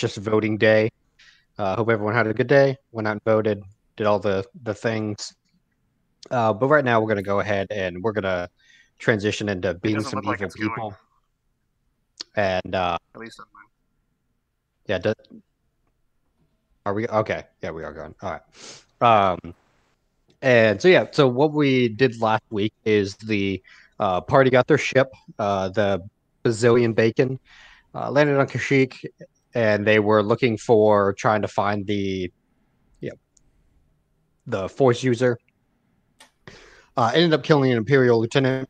just voting day. Hope everyone had a good day, went out and voted, did all the things. But right now we're going to go ahead and we're going to transition into being some evil people. And at least on mine. Yeah, are we okay? Yeah, we are going. All right. And so yeah, so what we did last week is the party got their ship, the Bazillion Bacon, landed on Kashyyyk, and they were looking for trying to find the Force user. Ended up killing an Imperial lieutenant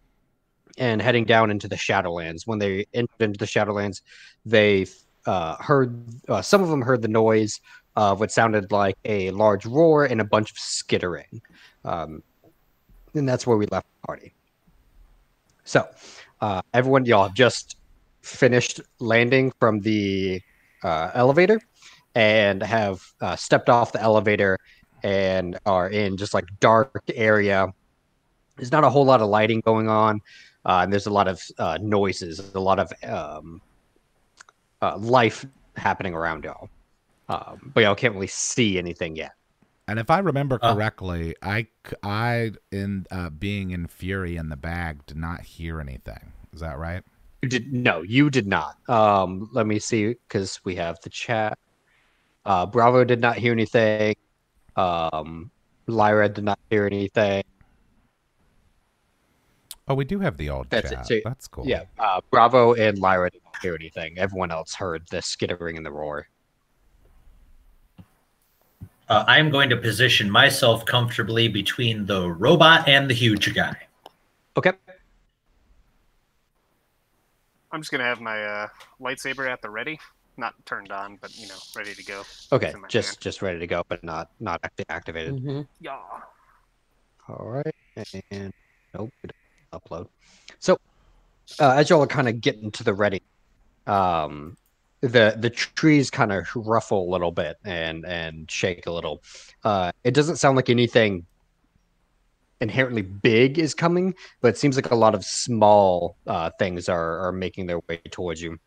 and heading down into the Shadowlands. When they entered into the Shadowlands, they heard some of them heard the noise of what sounded like a large roar and a bunch of skittering. And that's where we left the party. So, everyone, y'all have just finished landing from the elevator and have stepped off the elevator and are in just like dark area. There's not a whole lot of lighting going on. And there's a lot of noises, a lot of life happening around y'all. But y'all can't really see anything yet. And if I remember correctly, I in being in Fury in the bag, did not hear anything. Is that right? No, you did not. Let me see, because we have the chat. Bravo did not hear anything. Lyra did not hear anything. Oh, we do have the old chat. So, that's cool. Yeah, Bravo and Lyra did not hear anything. Everyone else heard the skittering and the roar. I'm going to position myself comfortably between the robot and the huge guy. Okay. I'm just going to have my lightsaber at the ready. Not turned on, but, you know, ready to go. Okay, just ready to go, but not activated. Mm-hmm. Yeah. All right, and nope, upload. So, as y'all are kind of getting to the ready, the trees kind of ruffle a little bit and shake a little. It doesn't sound like anything inherently big is coming, but it seems like a lot of small things are making their way towards you.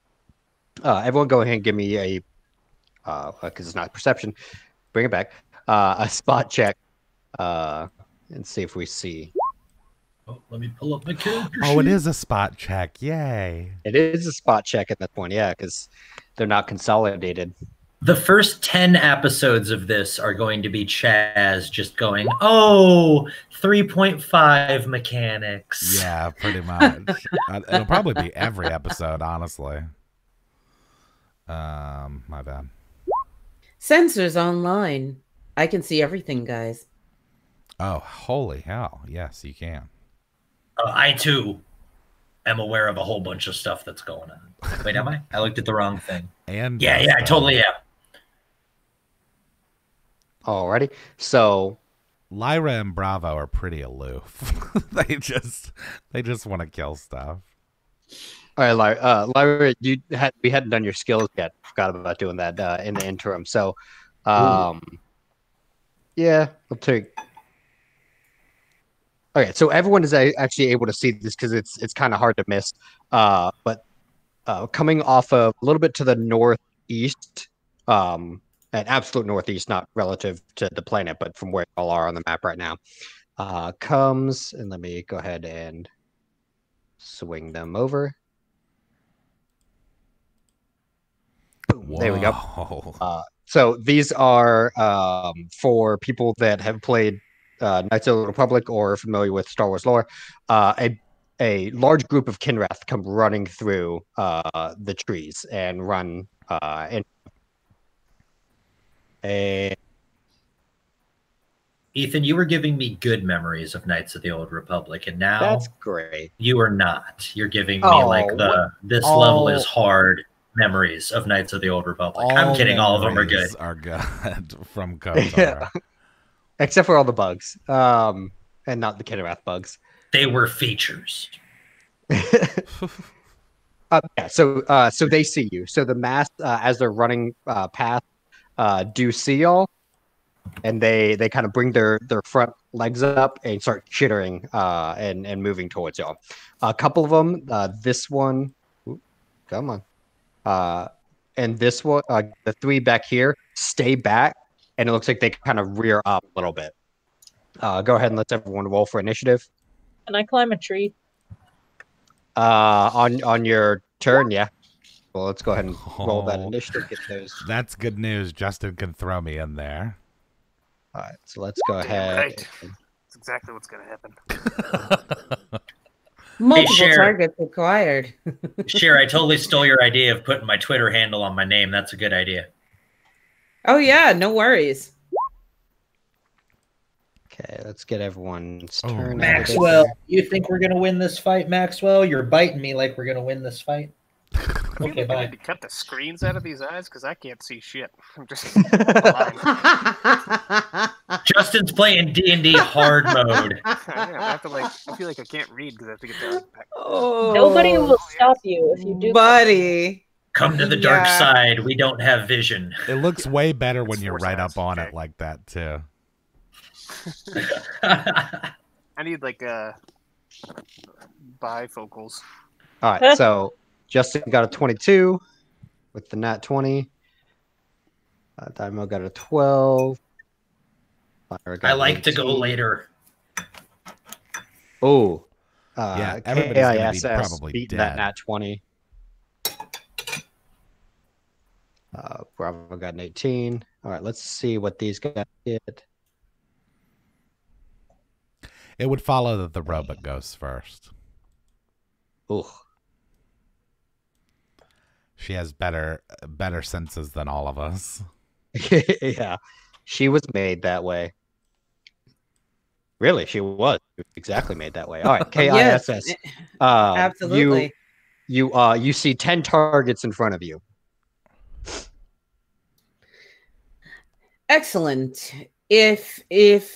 Everyone go ahead and give me a because it's not perception. Bring it back. A spot check and see if we see. Oh, let me pull up my character sheet. It is a spot check. Yay. It is a spot check at that point, yeah, because they're not consolidated. The first 10 episodes of this are going to be Chaz just going, 3.5 mechanics. Yeah, pretty much. It'll probably be every episode, honestly. My bad. Sensors online. I can see everything, guys. Oh, holy hell. Yes, you can. I, too, am aware of a whole bunch of stuff that's going on. Wait, am I? I looked at the wrong thing. And yeah, I totally am. Alrighty. So Lyra and Bravo are pretty aloof. they just want to kill stuff. All right, Lyra, we hadn't done your skills yet. Forgot about doing that in the interim. So, yeah, I'll take. Okay, so everyone is actually able to see this because it's kind of hard to miss. But coming off of a little bit to the northeast, an absolute northeast, not relative to the planet, but from where y'all are on the map right now, comes, and let me go ahead and swing them over. Boom, there we go. So these are for people that have played Knights of the Republic or are familiar with Star Wars lore. A large group of Kinrath come running through the trees and run Ethan, you were giving me good memories of Knights of the Old Republic, and now that's great. You are not. You're giving me like this level is hard memories of Knights of the Old Republic. I'm kidding. All of them are good. Are good from KOTOR. Yeah. Except for all the bugs, and not the Kinrath bugs. They were features. Yeah. So they see you. So the mass, as they're running past, do see y'all, and they kind of bring their front legs up and start chittering and moving towards y'all. A couple of them. This one. Come on. and this one, the 3 back here, stay back, and it looks like they kind of rear up a little bit. Go ahead and let's everyone roll for initiative. Can I climb a tree? On your turn, yeah. Well, let's go ahead and roll that Oh. initiative. Get those. That's good news. Justen can throw me in there. All right, so let's go ahead. Right. That's exactly what's going to happen. Multiple Cher. targets acquired. Cher, I totally stole your idea of putting my Twitter handle on my name. That's a good idea. Oh yeah, no worries. Okay, let's get everyone's Oh, turn. Maxwell, you think we're gonna win this fight, Maxwell? You're biting me like we're gonna win this fight. Okay, I bye. need to cut the screens out of these eyes because I can't see shit. I'm just. Justin's playing D&D hard mode. I have to I feel like I can't read because I have to get the. Oh, Nobody will stop you if you do. buddy. Come to the dark Yeah. side. We don't have vision. It looks way better when It's you're force right eyes, up on okay. it like that too. I need bifocals. All right, so Justin got a 22 with the nat 20. Dai'Mo got a 12. Lyra got I like to go 18. later. Oh, Yeah, everybody's gonna be K.I.S.S. probably beating that dead. nat 20. Bravo got an 18. All right, let's see what these guys did. It would follow that the robot goes first. Ooh. She has better senses than all of us. Yeah, she was made that way. Really, she was exactly made that way. All right, K.I.S.S. Absolutely. You see 10 targets in front of you. Excellent. If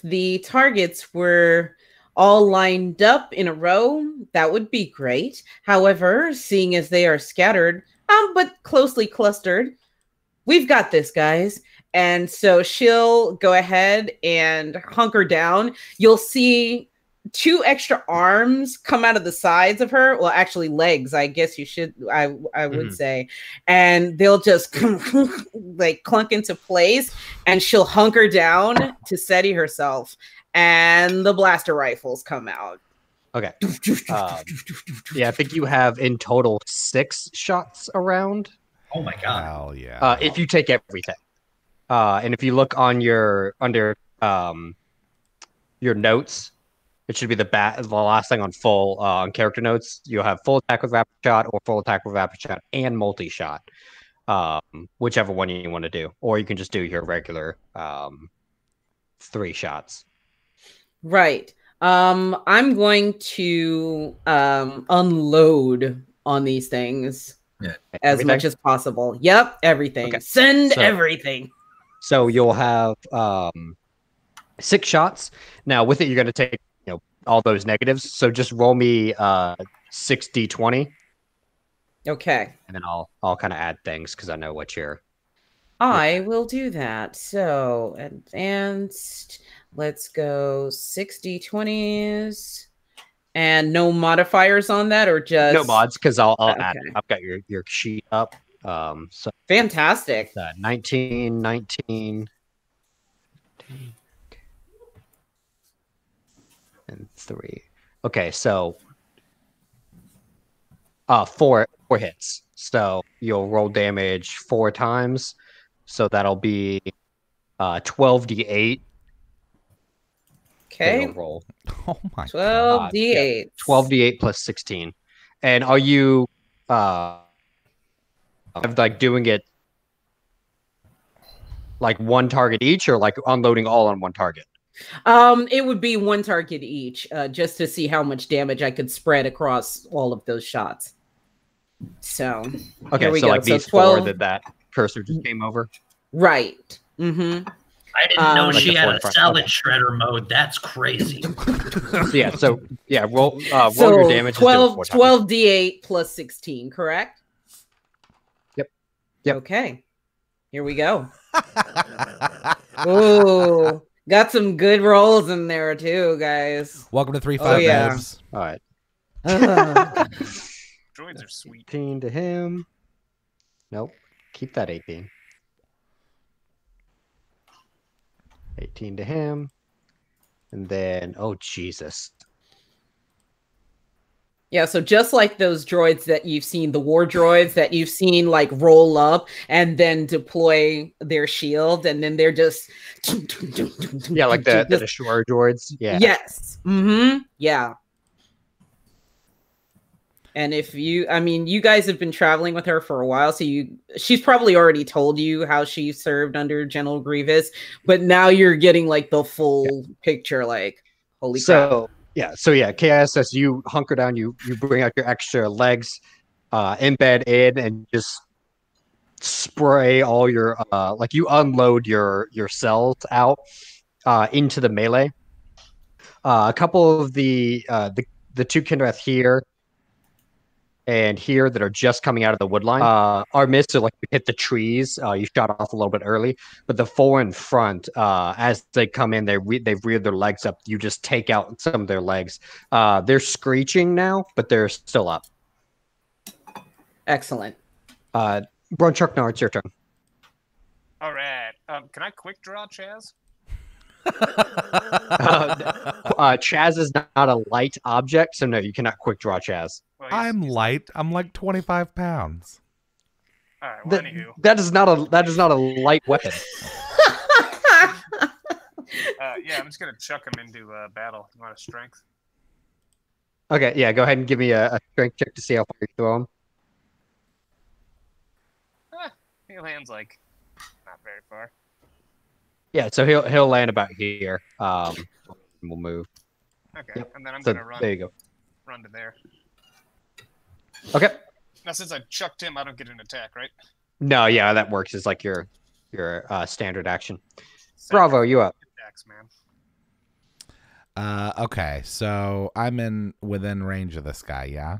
the targets were all lined up in a row, that would be great. However, seeing as they are scattered, but closely clustered, we've got this, guys. And so she'll go ahead and hunker down. You'll see 2 extra arms come out of the sides of her. Well, actually legs, I guess you should, I would say. And they'll just like clunk into place, and she'll hunker down to steady herself. And the blaster rifles come out. Okay. Yeah, I think you have in total 6 shots around. Oh my god. Hell yeah. If you take everything. And if you look on your notes, it should be the last thing on full on character notes. You'll have full attack with rapid shot or full attack with rapid shot and multi-shot. Whichever one you want to do. Or you can just do your regular 3 shots. Right. I'm going to unload on these things as Everything? much as possible. Yep, everything. Okay. Send So- everything. So you'll have 6 shots. Now with it, you're going to take all those negatives. So just roll me 6d20, Okay. and then I'll kind of add things because I know what you're. I will do that. So advanced. Let's go 60-20s. And no modifiers on that, or just No mods because I'll add. Okay. I've got your sheet up. So fantastic. 19, and 3. Okay, so 4 hits. So you'll roll damage 4 times. So that'll be 12d8. Okay. You'll roll Oh my god. 12d8. 12d8 plus 16. And are you like doing it like one target each, or like unloading all on one target? It would be 1 target each, just to see how much damage I could spread across all of those shots. So Okay, here we so go. like So these 12 4 that cursor just came over. Right. Mm-hmm. I didn't know Like she the had four a in front. salad Okay. shredder mode. That's crazy. So roll So your damage. just do it 4 times. 12d8 plus 16, correct? Yep. Okay. Here we go. Ooh, got some good rolls in there too, guys. Welcome to 3-5 Oh, yeah. babes. All right. Ugh. Droids are sweet. 18 to him. Nope. keep that 18. 18 to him. And then, oh, Jesus. Yeah, so just like those droids that you've seen, the war droids that you've seen like roll up and then deploy their shield, and then they're just yeah, like the destroyer droids. Yeah. Yes. Mm-hmm. Yeah. And if you, I mean, you guys have been traveling with her for a while, so she's probably already told you how she served under General Grievous, but now you're getting like the full picture, like, holy crap. Yeah, so yeah, K.I.S.S, you hunker down, you bring out your extra legs, embed in, and just spray all your like you unload your cells out into the melee. A couple of the two Kinrath here and here that are just coming out of the wood line are missed. So like you hit the trees, you shot off a little bit early, but the four in front, as they come in, they've reared their legs up. You just take out some of their legs. They're screeching now, but they're still up. Excellent. Bronchuknar, it's your turn. All right. Can I quick draw Chaz? Chaz is not a light object, so no, you cannot quick draw Chaz. Well, I'm light. I'm like 25 pounds. All right. Well, anywho, that is not a light weapon. yeah, I'm just gonna chuck him into battle. You want a strength? Okay, yeah, go ahead and give me a strength check to see how far you throw him. He lands like not very far. Yeah, so he'll land about here. We'll move. Okay, yep. And then I'm So gonna run. There you go. Run to there. Okay. Now, since I chucked him, I don't get an attack, right? No, yeah, that works. It's like your standard action. Bravo, you up? Attacks, man. Okay, so I'm within range of this guy, yeah?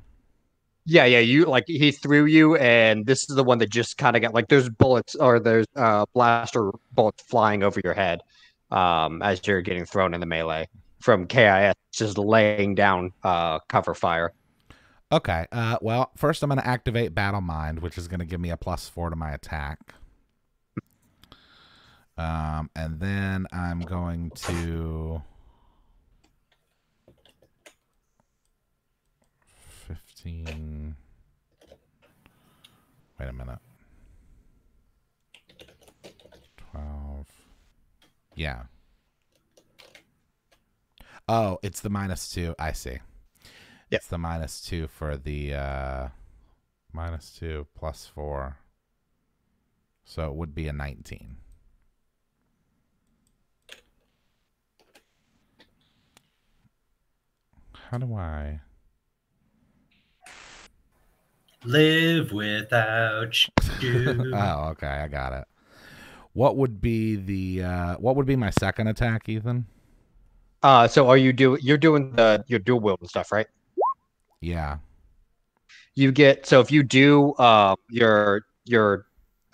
Yeah, you like he threw you, and this is the one that just kind of got like there's bullets or there's blaster bullets flying over your head as you're getting thrown in the melee from K.I.S. just laying down cover fire. Okay, well, first I'm going to activate Battle Mind, which is going to give me a +4 to my attack. And then I'm going to 15. Wait a minute. 12. Yeah. Oh, it's the -2. I see. Yep. It's the -2 for the -2 +4. So it would be a 19. How do I live without you? Oh, okay, I got it. What would be the what would be my second attack, Ethan? So you're doing your dual wield and stuff, right? Yeah. You get if you do your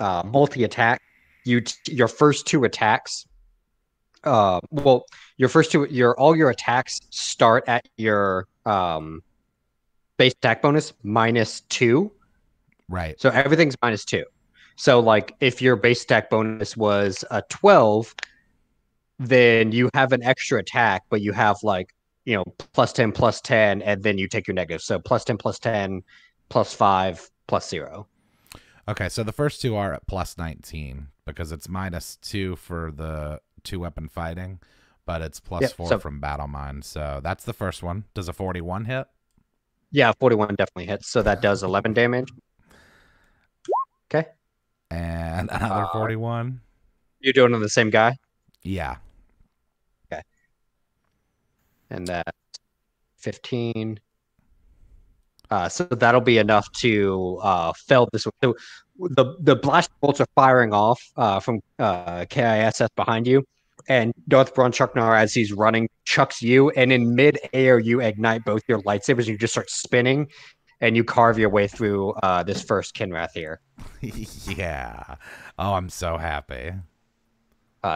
multi attack, your first two attacks. Well, your first two all your attacks start at your base attack bonus -2. Right. So everything's -2. So like if your base attack bonus was a 12, then you have an extra attack, but you have like, +10, +10, and then you take your negative. So +10, +10, +5, +0. Okay, so the first two are at +19 because it's -2 for the 2-weapon fighting, but it's +4 from Battle Mind. So that's the first one. Does a 41 hit? Yeah, 41 definitely hits. So that does 11 damage. Okay. And another 41. You're doing it on the same guy? Yeah. Okay. And that's 15. So that'll be enough to fell this one. So the blast bolts are firing off from K.I.S.S behind you, and Darth Bronchuknar, as he's running, chucks you, and in mid-air you ignite both your lightsabers, and you just start spinning, and you carve your way through this first Kinrath here. Yeah. Oh, I'm so happy.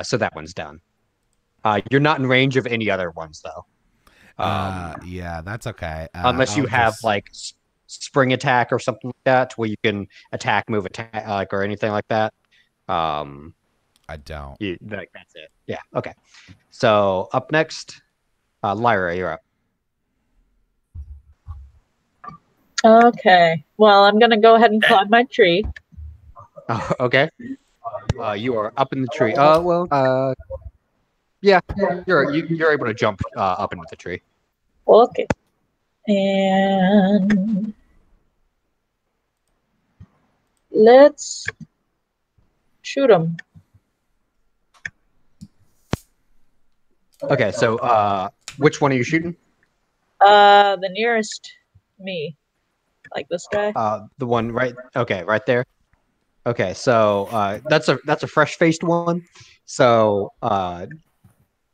So that one's done. You're not in range of any other ones, though. Yeah, that's okay. Unless you have spring attack or something like that, where you can attack, move, attack, like or anything like that? I don't. That's it. Yeah. Okay. So up next, Lyra, you're up. Okay. Well, I'm gonna go ahead and climb my tree. Oh, okay. You are up in the tree. Yeah, you're able to jump up into the tree. Okay. And let's shoot him. Okay, so which one are you shooting? The nearest me, like this guy. The one right. Okay, right there. Okay, so that's a fresh-faced one. So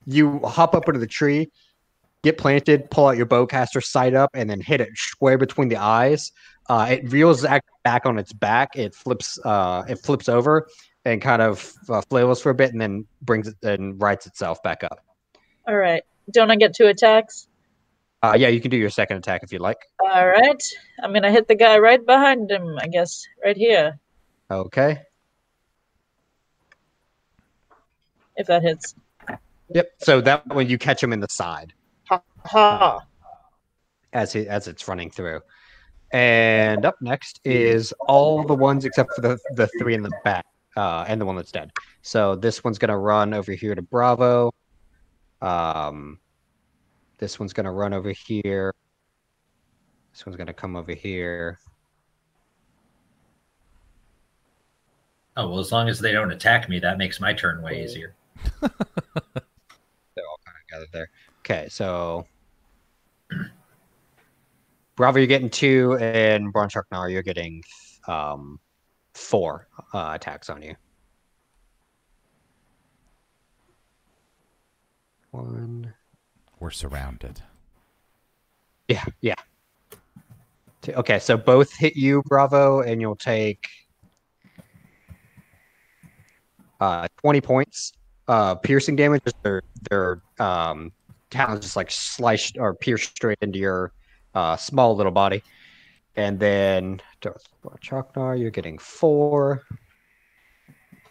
you hop up into the tree, get planted, pull out your bowcaster sight up, and then hit it square between the eyes. It reels back on its back. It flips over and kind of flails for a bit, and then brings it and rights itself back up. All right. Don't I get 2 attacks? Yeah, you can do your second attack if you like. All right. I'm gonna hit the guy right behind him. I guess right here. Okay. If that hits. Yep. So that when you catch him in the side. Ha. As it's running through. And up next is all the ones except for the 3 in the back, and the one that's dead. So this one's gonna run over here to Bravo. This one's gonna run over here. This one's gonna come over here. Oh well, as long as they don't attack me, that makes my turn way easier. They're all kind of gathered there. Okay, so Bravo, you're getting 2, and Bronchuknar, you're getting 4 attacks on you. 1. We're surrounded. Yeah. 2. Okay, so both hit you, Bravo, and you'll take 20 points piercing damage. Their talons just like sliced or pierced straight into your small little body. And then Darth Bronchuknar, you're getting 4.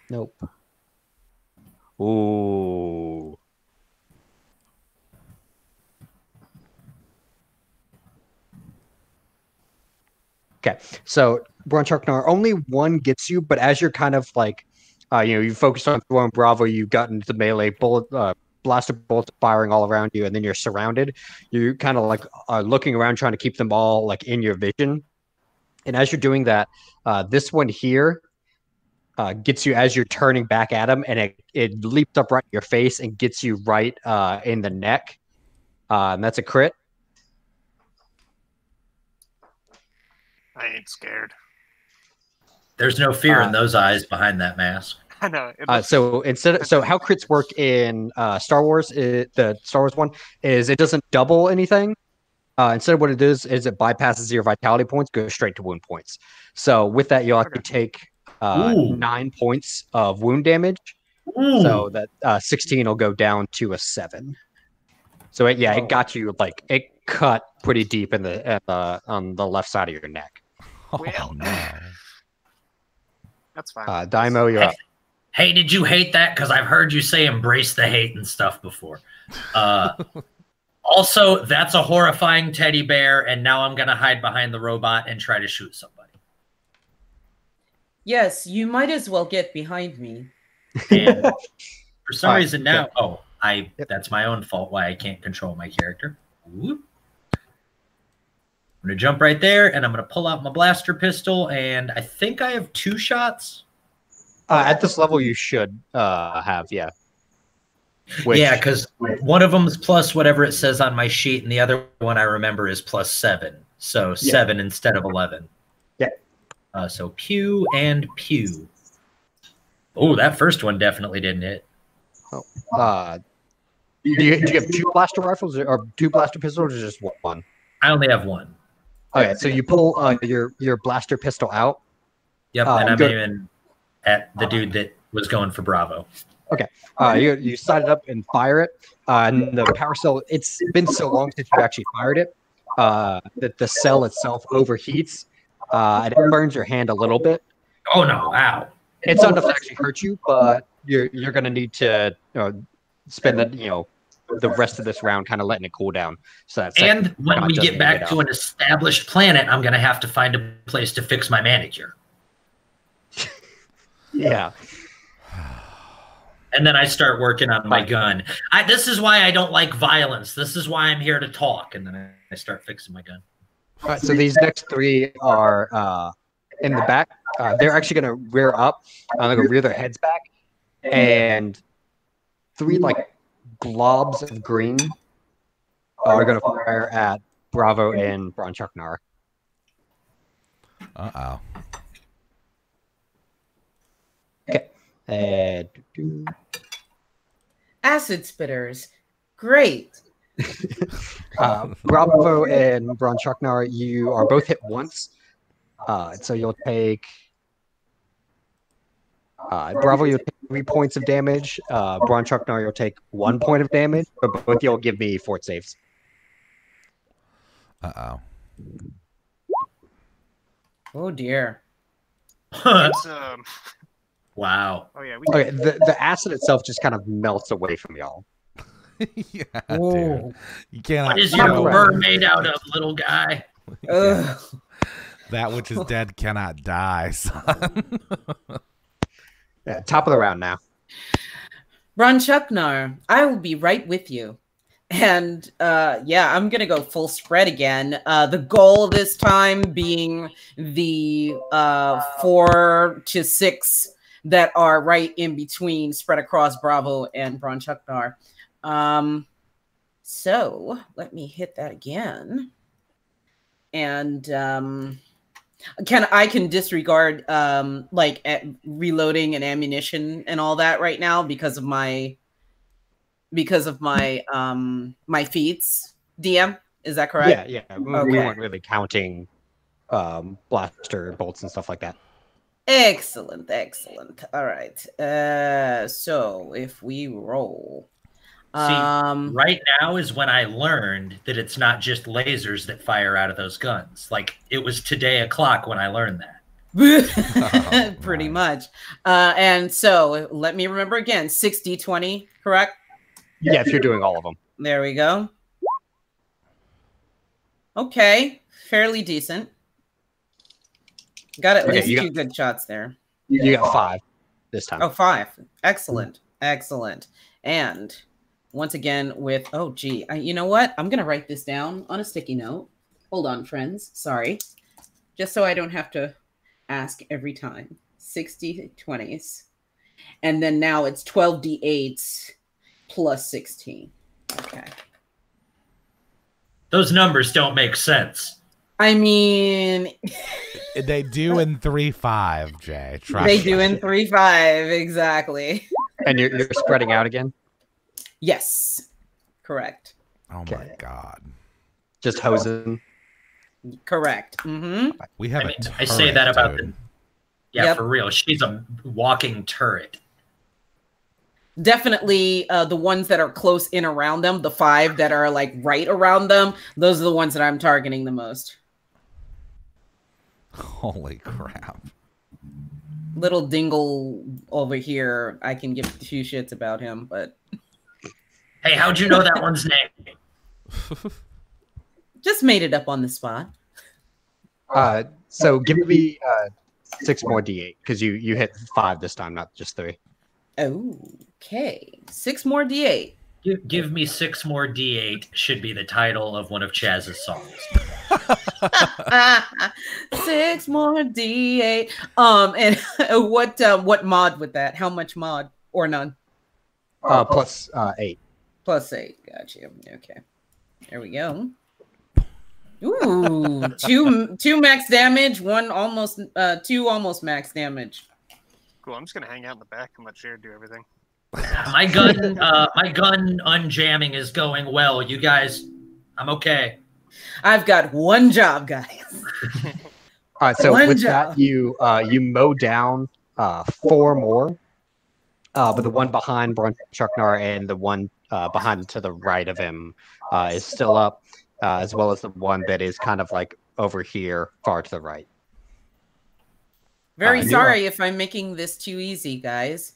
Nope. Ooh. Okay, so Bronchuknar, only 1 gets you, but as you're kind of like, you focused on throwing Bravo, you've gotten to the melee, blaster bolts firing all around you, and then you're surrounded. You kind of like are looking around, trying to keep them all like in your vision. And as you're doing that, this one here gets you as you're turning back at him, and it leaps up right in your face and gets you right in the neck. And that's a crit. I ain't scared. There's no fear in those eyes behind that mask. I know. So how crits work in Star Wars, the Star Wars one, is it doesn't double anything. Instead of what it is it bypasses your vitality points, goes straight to wound points. So with that, you'll actually take 9 points of wound damage. Ooh. So that 16 will go down to a 7. So it got you, like it cut pretty deep in on the left side of your neck. Well, no. That's fine. Dai'Mo, you're up. Hey, did you hate that? Because I've heard you say embrace the hate and stuff before. Also, that's a horrifying teddy bear, and now I'm going to hide behind the robot and try to shoot somebody. Yes, you might as well get behind me. And for some reason now, that's my own fault why I can't control my character. Whoop. I'm going to jump right there, and I'm going to pull out my blaster pistol, and I think I have 2 shots. At this level, you should have, yeah. Yeah, because one of them is plus whatever it says on my sheet, and the other one I remember is plus 7. So 7 instead of 11. Yeah. So pew and pew. Oh, that first one definitely didn't hit. Oh. Do you have 2 blaster rifles or 2 blaster pistols, or just 1? I only have 1. Okay, so you pull your blaster pistol out. Yep, and I'm aiming at the dude that was going for Bravo. Okay, you sight it up and fire it. And the power cell, it's been so long since you've actually fired it. that the cell itself overheats, and it burns your hand a little bit. Oh no! Ow! It's not enough to actually hurt you, but you're gonna need to spend the rest of this round kind of letting it cool down. So that's and when we get back to an established planet, I'm gonna have to find a place to fix my manicure. Yeah. And then I start working on my gun. This is why I don't like violence. This is why I'm here to talk. And then I start fixing my gun. All right, so these next three are in the back. They're actually going to rear up. They're going to rear their heads back. And three, globs of green are going to fire at Bravo and Bronchuknar. Uh-oh. Okay. Acid spitters. Great. Bravo and Bronchuknar, you are both hit once. So you'll take Bravo, you'll take 3 points of damage. Bronchuknar, you'll take 1 point of damage, but both of you will give me fort saves. Uh-oh. Oh dear. It's, wow. Oh yeah. Okay, the acid itself just kind of melts away from y'all. Yeah, dude. You can't. What is your bird made out of, little guy? Yeah. That which is dead cannot die, son. Yeah, top of the round now. Bronchuknar, I will be right with you. And yeah, I'm gonna go full spread again. The goal this time being the 4 to 6 that are right in between, spread across Bravo and Bronchuknar. So let me hit that again. And I can disregard reloading and ammunition and all that right now because of my my feats. DM, is that correct? Yeah. Okay. We weren't really counting blaster bolts and stuff like that. Excellent. All right. So if we roll. See, right now is when I learned that it's not just lasers that fire out of those guns. Like, it was today o'clock when I learned that. Pretty much. And so let me remember again, 6d20, correct? Yeah, if you're doing all of them. There we go. Okay, fairly decent. Got at least 2 good shots there. You got 5 this time. Oh, 5. Excellent. And once again with, oh, gee, you know what? I'm going to write this down on a sticky note. Hold on, friends. Sorry. Just so I don't have to ask every time. 60 20s. And then now it's 12d8s plus 16. Okay. Those numbers don't make sense. I mean... They do in 3-5, Jay. They do in 3-5, exactly. And you're spreading out again? Yes, correct. Oh my god! Just hosing. Correct. Mm-hmm. We have. I say that about the. Yeah, for real. She's a walking turret. Definitely, the ones that are close in around them, the 5 that are right around them, those are the ones that I'm targeting the most. Holy crap! Little Dingle over here, I can give 2 shits about him, but. Hey, how'd you know that one's name? Just made it up on the spot. So give me 6 more d8 because you hit 5 this time, not just 3. Okay, 6 more d8. Give me 6 more d8 should be the title of one of Chaz's songs. 6 more d8. And what mod with that? How much mod or none? Plus 8. Plus 8. Got you. Okay. There we go. Ooh, two max damage, 2 almost max damage. Cool. I'm just gonna hang out in the back and let Cher do everything. My gun unjamming is going well. You guys, I'm okay. I've got one job, guys. All right. So that, you mow down 4 more. But the one behind Bronchuknar and the one behind to the right of him is still up. as well as the one that is kind of like over here, far to the right. Very sorry if I'm making this too easy, guys.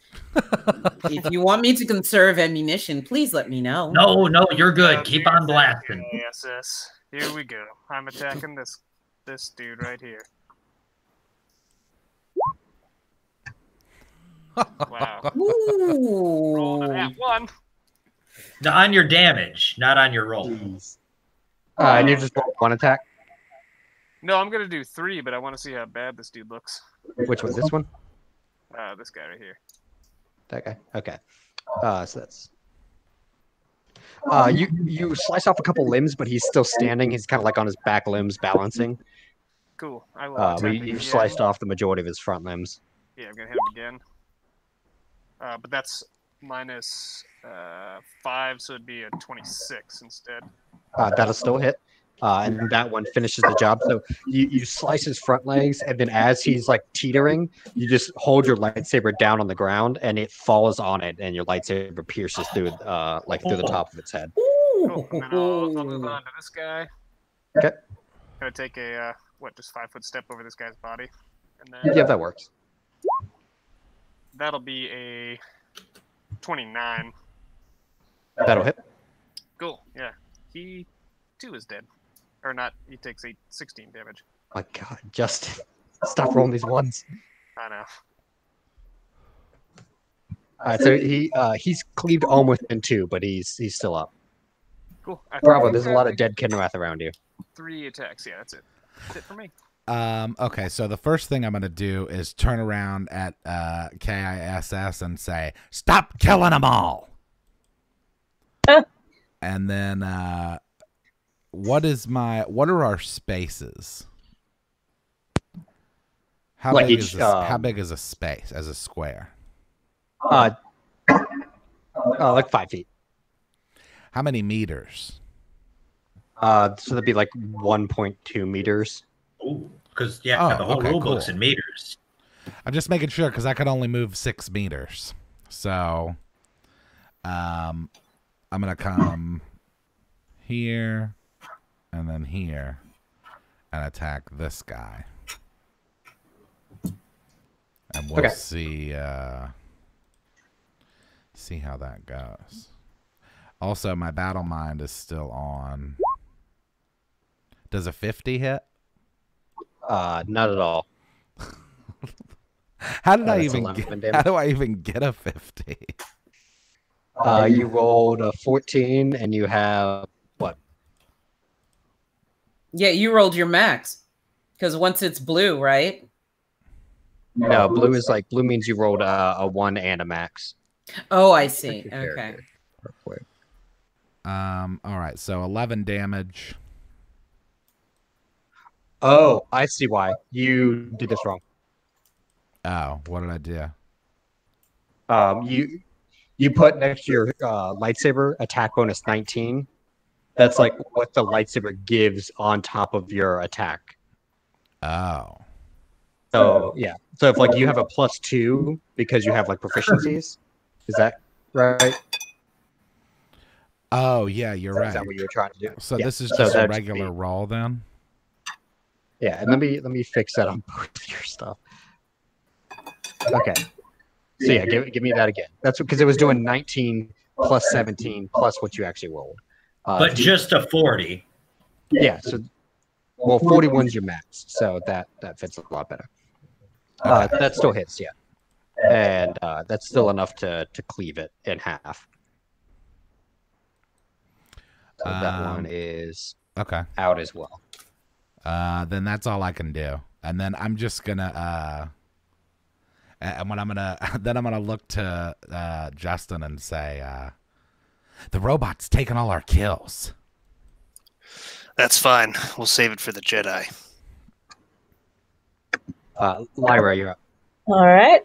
If you want me to conserve ammunition, please let me know. No, you're good. Keep on blasting. K.I.S.S. Here we go. I'm attacking this dude right here. Wow. Ooh. Rolled a nat 1. On your damage, not on your roll. And you just roll 1 attack? No, I'm going to do 3, but I want to see how bad this dude looks. Which one? This one? This guy right here. That guy? Okay. So that's... you slice off a couple limbs, but he's still standing. He's kind of like on his back limbs balancing. Cool. I will but you sliced off the majority of his front limbs. Yeah, I'm going to hit him again. But that's minus 5, so it'd be a 26 instead. That'll still hit. And that one finishes the job. So you slice his front legs, and then as he's like teetering, you just hold your lightsaber down on the ground, and it falls on it, and your lightsaber pierces through through the top of its head. Cool. And then I'll move on to this guy. Okay. Gonna take a just 5-foot step over this guy's body, and then Yeah, that works. that'll be a 29. That'll hit. Cool. Yeah, he too is dead. Or not, he takes 16 damage. My God, Justin, stop rolling these ones. I know. All right, so he's cleaved almost in 2, but he's still up. Cool. Bravo, there's a lot of dead Kinrath around you. 3 attacks. Yeah, that's it. That's it for me. Okay, so the first thing I'm going to do is turn around at K.I.S.S. and say, "Stop killing them all!" And then... What are our spaces? How big is a space as a square? Like 5 feet. How many meters? So that'd be like 1.2 meters. Oh, because the whole rule book's in meters. I'm just making sure because I could only move 6 meters. So, I'm gonna come here. And then here, and attack this guy, and we'll see how that goes. Also, my battle mind is still on. Does a 50 hit? Not at all. How do I even get a 50? You rolled a 14, and you have what? Yeah, you rolled your max. Because once it's blue, right? No, blue means you rolled a 1 and a max. Oh, I see. Okay. All right, so 11 damage. Oh, I see why. You did this wrong. Oh, what did I do? You put next to your lightsaber attack bonus 19. That's like what the lightsaber gives on top of your attack. Oh. So yeah. So if like you have a +2 because you have like proficiencies, is that right? Oh yeah, you're right. Is that what you were trying to do? So this is just a regular roll then? Yeah, and let me fix that on both of your stuff. Okay. So yeah, give me that again. That's because it was doing 19 plus 17 plus what you actually rolled. But just a 40. Yeah. So, well, 41's your max, so that fits a lot better. That still hits, yeah, and that's still enough to cleave it in half. So that one is out as well. Then that's all I can do, and then I'm just gonna and when I'm gonna look to Justen and say, the robot's taking all our kills. That's fine. We'll save it for the Jedi. Lyra, you're up. All right.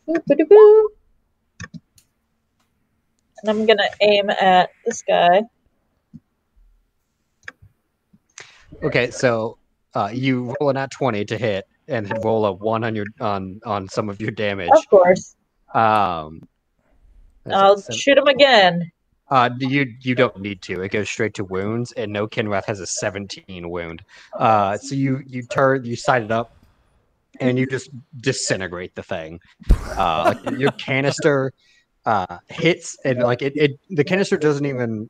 Boo-ba-doo-boo. And I'm going to aim at this guy. Okay, so you roll a nat 20 to hit, and then roll a 1 on your on some of your damage. Of course. I'll I'll shoot him again. You don't need to. It goes straight to wounds, and no Kinrath has a 17 wound. So you sight it up, and you just disintegrate the thing. Like your canister hits, and like the canister doesn't even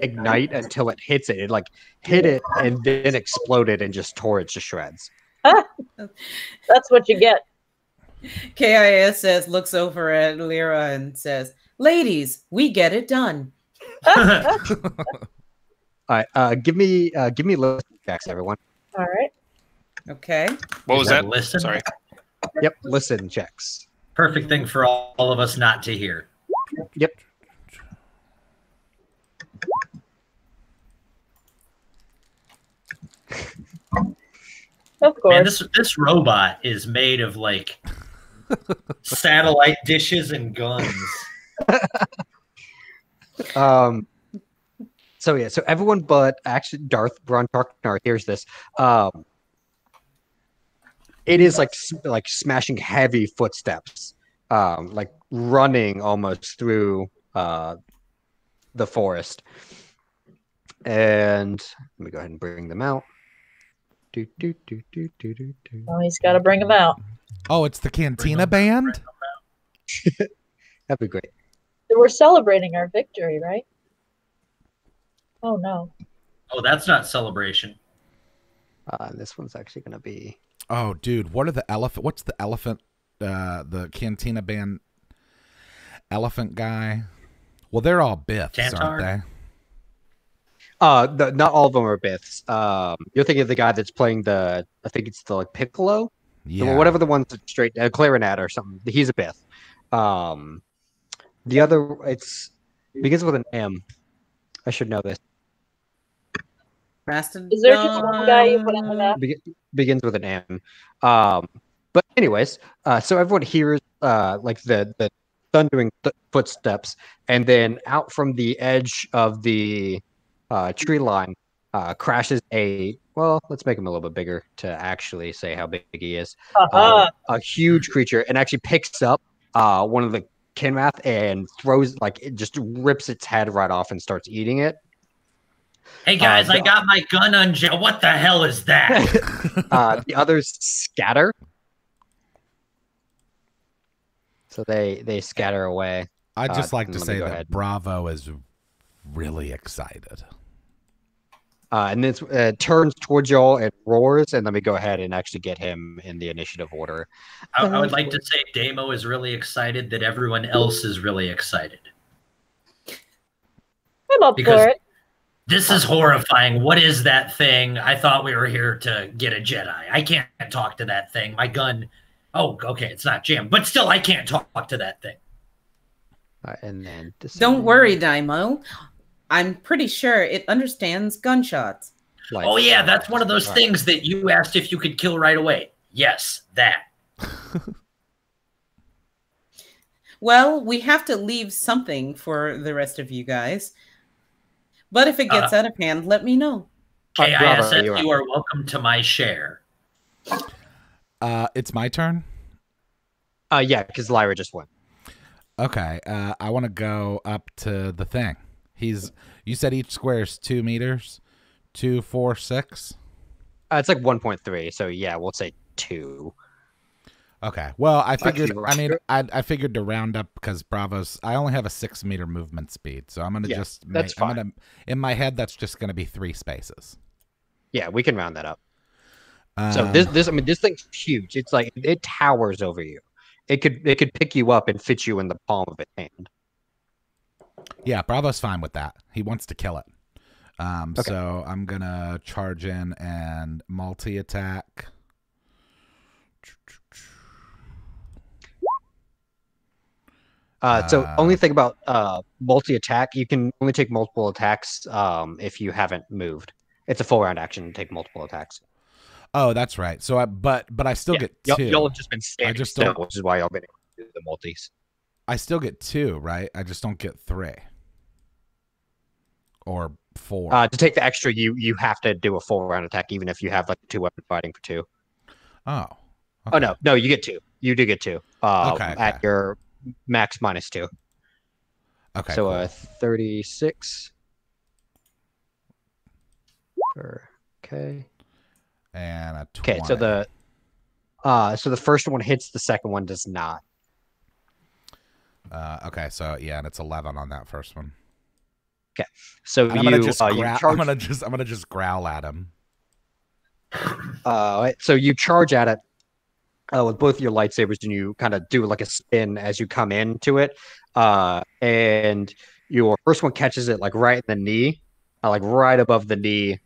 ignite until it hits it. It like hit it and then exploded and just tore it to shreds. That's what you get. K.I.S. looks over at Lyra and says, "Ladies, we get it done." All right, give me listen checks, everyone. All right. Okay. What was that? Listen? Sorry. Yep, listen checks. Perfect thing for all of us not to hear. Yep. Of course. Man, this robot is made of like satellite dishes and guns. So yeah, so everyone but actually Darth Bronchuknar hears this. It is like smashing heavy footsteps, like running almost through the forest. And let me go ahead and bring them out. Oh, he's got to bring him out. Oh, it's the Cantina Band? That'd be great. We're celebrating our victory, right? Oh, no. Oh, that's not celebration. This one's actually going to be... Oh, dude, what are the elephant? What's the elephant? The Cantina Band elephant guy? Well, they're all Biffs, Tantar? aren't they? Not all of them are Biffs. You're thinking of the guy that's playing I think it's the like piccolo, Yeah. whatever the one's straight clarinet or something. He's a Biff. The other begins with an M. I should know this. Is there just one guy you put in the map? Begins with an M. But anyways, so everyone hears like the thundering footsteps, and then out from the edge of the tree line crashes let's make him a little bit bigger to actually say how big he is. A huge creature, and actually picks up one of the Kinrath and throws, like, it just rips its head right off and starts eating it. Hey guys, I got my gun on jail. What the hell is that? The others scatter. So they scatter away. I'd just like to say that ahead. Bravo is really excited. And then it turns towards y'all and roars, and let me go ahead and actually get him in the initiative order. I would like to say Dai'Mo is really excited that everyone else is really excited. I'm up for it. This is horrifying. What is that thing? I thought we were here to get a Jedi. I can't talk to that thing. My gun... Oh, okay, it's not jammed. But still, I can't talk to that thing. And then... Don't worry, Dai'Mo. I'm pretty sure it understands gunshots. Oh, yeah, that's one of those things that you asked if you could kill right away. Yes, that. Well, we have to leave something for the rest of you guys. But if it gets out of hand, let me know. K.I.S.S, you are welcome to my share. It's my turn? Yeah, because Lyra just went. Okay, I want to go up to the thing. You said each square is 2 meters? 2, 4, 6? It's like 1.3, so yeah, we'll say 2. Okay. Well, I figured. I figured to round up because Bravo's. I only have a 6 meter movement speed, so I'm gonna that's fine. In my head, that's just gonna be 3 spaces. Yeah, we can round that up. So this thing's huge. It's like it towers over you. It could pick you up and fit you in the palm of its hand. Yeah, Bravo's fine with that. He wants to kill it. Okay. So I'm gonna charge in and multi-attack. So only thing about multi-attack, you can only take multiple attacks if you haven't moved. It's a full round action to take multiple attacks. Oh, that's right. So but I still get 2. Y'all have just been standing still, which is why y'all been able to do the multis. I still get 2, right? I just don't get 3 or 4. To take the extra, you have to do a full round attack, even if you have like 2 weapon fighting for 2. Oh. Okay. Oh no, you get 2. You do get 2. Okay. At your max -2. Okay. So cool. 36 for K. And a 20. Okay, so the first one hits, the second one does not. Okay, so yeah, and it's 11 on that first one. Okay, so I'm gonna just I'm gonna just growl at him. So you charge at it with both your lightsabers, and you kind of do like a spin as you come into it, and your first one catches it like right in the knee, like right above the knee.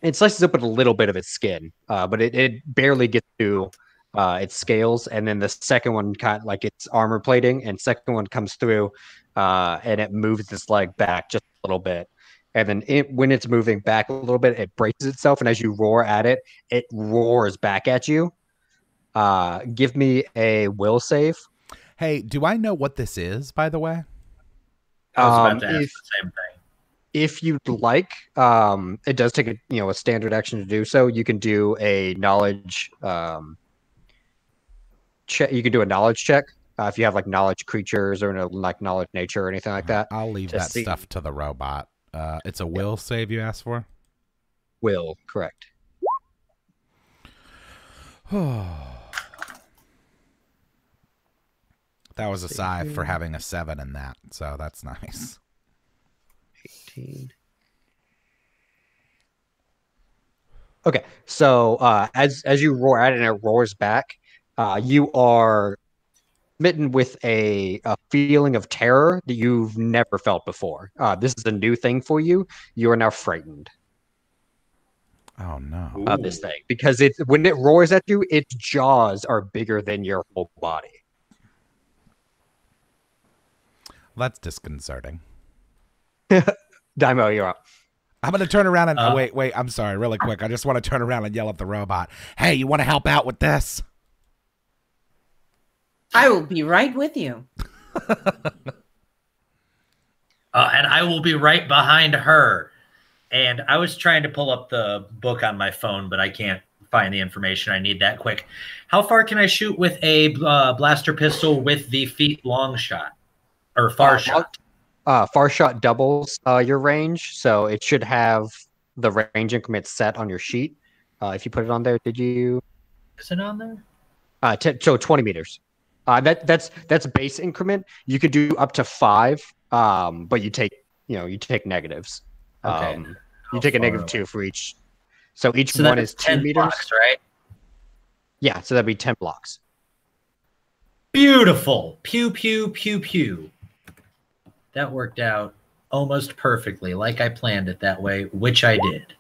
It slices up with a little bit of its skin, but it barely gets to its scales. And then the second one, kind of like its armor plating, and second one comes through, and it moves its leg back just a little bit. And then when it's moving back a little bit, it braces itself, and as you roar at it, it roars back at you. Give me a will save. Hey, do I know what this is, by the way? I was about to ask the same thing. If you'd like, it does take a standard action to do so. You can do a knowledge check. You can do a knowledge check if you have like knowledge creatures or like knowledge nature or anything like that. I'll leave that stuff to the robot. It's a will save you asked for? Will, correct. That was a sigh for having a 7 in that, so that's nice. 18. Okay, so as you roar at it and it roars back, you are smitten with a feeling of terror that you've never felt before. This is a new thing for you. You are now frightened. Oh no! Of this thing, because when it roars at you, its jaws are bigger than your whole body. That's disconcerting. Dai'Mo, you're up. I'm going to turn around and... wait. I'm sorry. Really quick. I just want to turn around and yell at the robot. Hey, you want to help out with this? I will be right with you. And I will be right behind her. And I was trying to pull up the book on my phone, but I can't find the information. I need that quick. How far can I shoot with a blaster pistol with the feet long shot? Or far shot? Far shot doubles your range, so it should have the range increment set on your sheet. If you put it on there, did you? Is it on there? So 20 meters. That's base increment. You could do up to 5, but you take negatives. Okay. You take a -2 for each. So each one is 2 meters, blocks, right? Yeah, so that'd be 10 blocks. Beautiful. Pew pew pew pew. That worked out almost perfectly, like I planned it that way, which I did,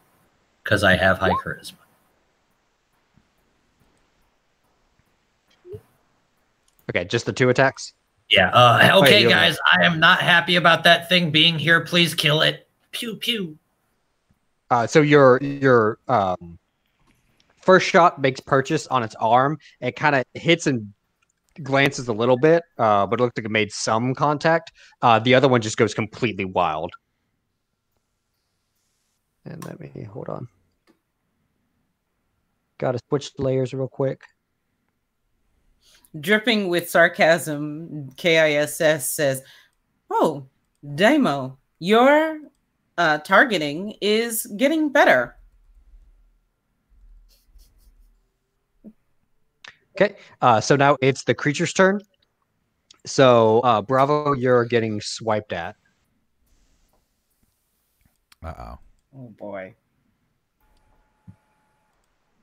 because I have high charisma. Okay, just the 2 attacks? Yeah. Okay, guys, I am not happy about that thing being here. Please kill it. Pew pew. So your first shot makes purchase on its arm. It kind of hits and glances a little bit, but it looked like it made some contact. The other one just goes completely wild. And let me hold on. Got to switch layers real quick. Dripping with sarcasm, K.I.S.S. says, "Oh, Dai'Mo, your targeting is getting better." Okay, so now it's the creature's turn. So, Bravo, you're getting swiped at. Uh-oh. Oh, boy.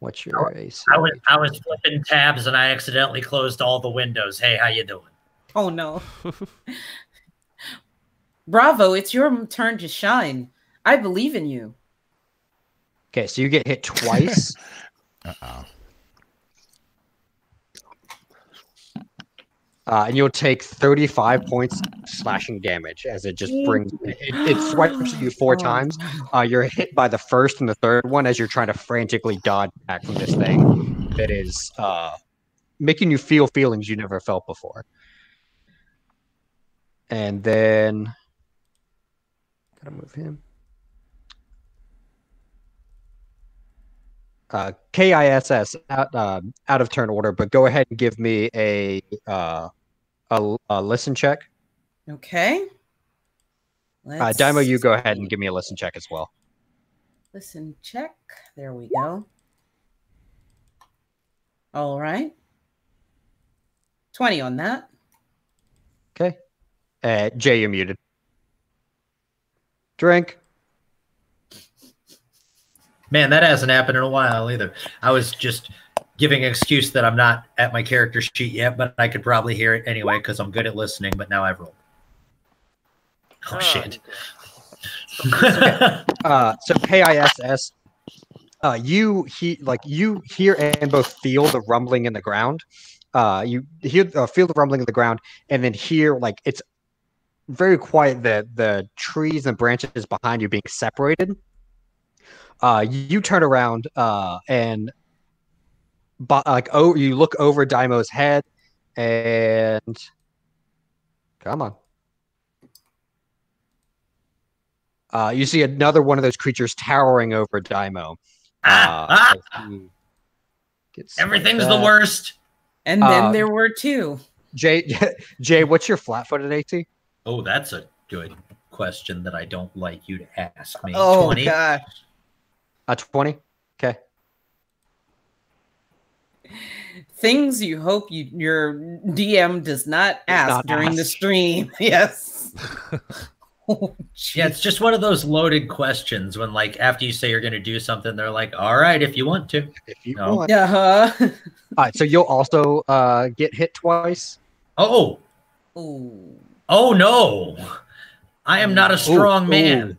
What's your AC? I was flipping tabs and I accidentally closed all the windows. Hey, how you doing? Oh, no. Bravo, it's your turn to shine. I believe in you. Okay, so you get hit twice. Uh-oh. And you'll take 35 points slashing damage as it just brings it swipes you 4 times. You're hit by the first and the third one as you're trying to frantically dodge back from this thing that is making you feel feelings you never felt before. And then gotta move him. K.I.S.S. out of turn order, but go ahead and give me a listen check. Okay. Dai'Mo, you go ahead and give me a listen check as well. Listen check. There we go. All right. 20 on that. Okay. Jay, you're muted. Drink. Man, that hasn't happened in a while either. I was just giving an excuse that I'm not at my character sheet yet, but I could probably hear it anyway because I'm good at listening, but now I've rolled. Oh, shit. So K.I.S.S. You hear and both feel the rumbling in the ground. You hear feel the rumbling in the ground, and then hear like it's very quiet. The trees and branches behind you being separated. You turn around and you look over Dai'Mo's head, and come on. You see another one of those creatures towering over Dai'Mo. Everything's the worst. And then there were two. Jay, what's your flat-footed AC? Oh, that's a good question that I don't like you to ask me. Oh, 20? gosh. 20? Okay. Things you hope your DM does not ask during the stream. Yes. Oh, yeah, it's just one of those loaded questions when, like, after you say you're going to do something, they're like, all right, if you want to. If you want. Uh-huh. All right, so you'll also get hit twice. Oh. Ooh. Oh, no. I am not a strong man.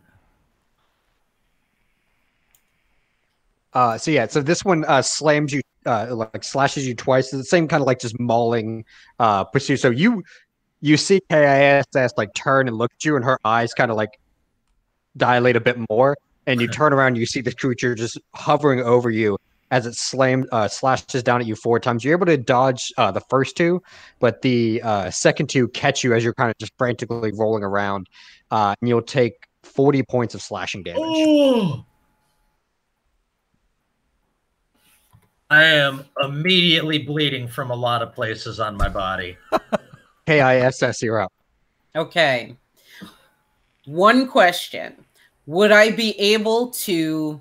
So this one slams you, like slashes you twice. It's the same kind of like just mauling pursuit. So you see K.I.S.S. like turn and look at you, and her eyes kind of like dilate a bit more. And you turn around, and you see the creature just hovering over you as it slashes down at you 4 times. You're able to dodge the first 2, but the second 2 catch you as you're kind of just frantically rolling around, and you'll take 40 points of slashing damage. Oh. I am immediately bleeding from a lot of places on my body. K.I.S.S., you're up. Okay. One question. Would I be able to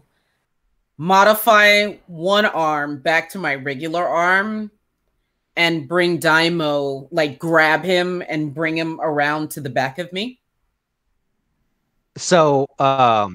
modify one arm back to my regular arm and bring Dai'Mo, like grab him and bring him around to the back of me? So, I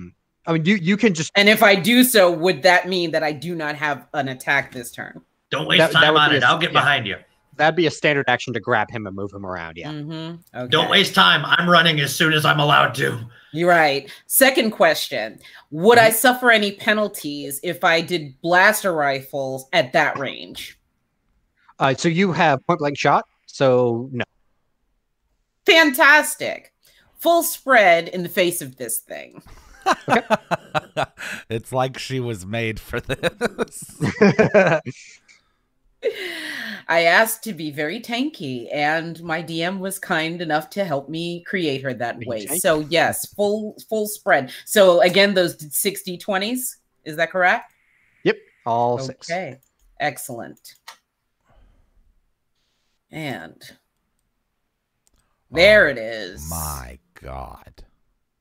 mean, you can just... And if I do so, would that mean that I do not have an attack this turn? Don't waste time on it. I'll get behind you. That'd be a standard action to grab him and move him around, yeah. Mm-hmm. Okay. Don't waste time. I'm running as soon as I'm allowed to. You're right. Second question. Would I suffer any penalties if I did blaster rifles at that range? So you have point-blank shot, so no. Fantastic. Full spread in the face of this thing. Okay. It's like she was made for this. I asked to be very tanky, and my DM was kind enough to help me create her that way. So yes, full spread. So again, those 60 20s, is that correct? Yep, all 6. Okay, excellent. And there it is. My God.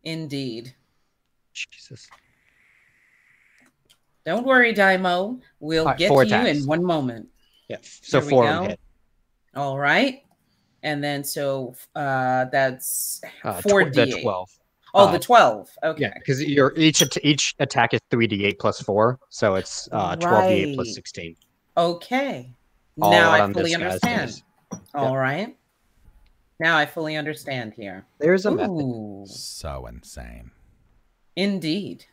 Indeed. Jesus. Don't worry, Dai'Mo. We'll get to you in one moment. Yeah, so 4 on hit. All right. And then so that's 4d8. The 12. Oh, the 12. Okay. Yeah, because each attack is 3d8 plus 4, so it's 12d8 plus 16. Okay. All now I fully understand. All right. Now I fully understand here. There's a method. So insane. Indeed.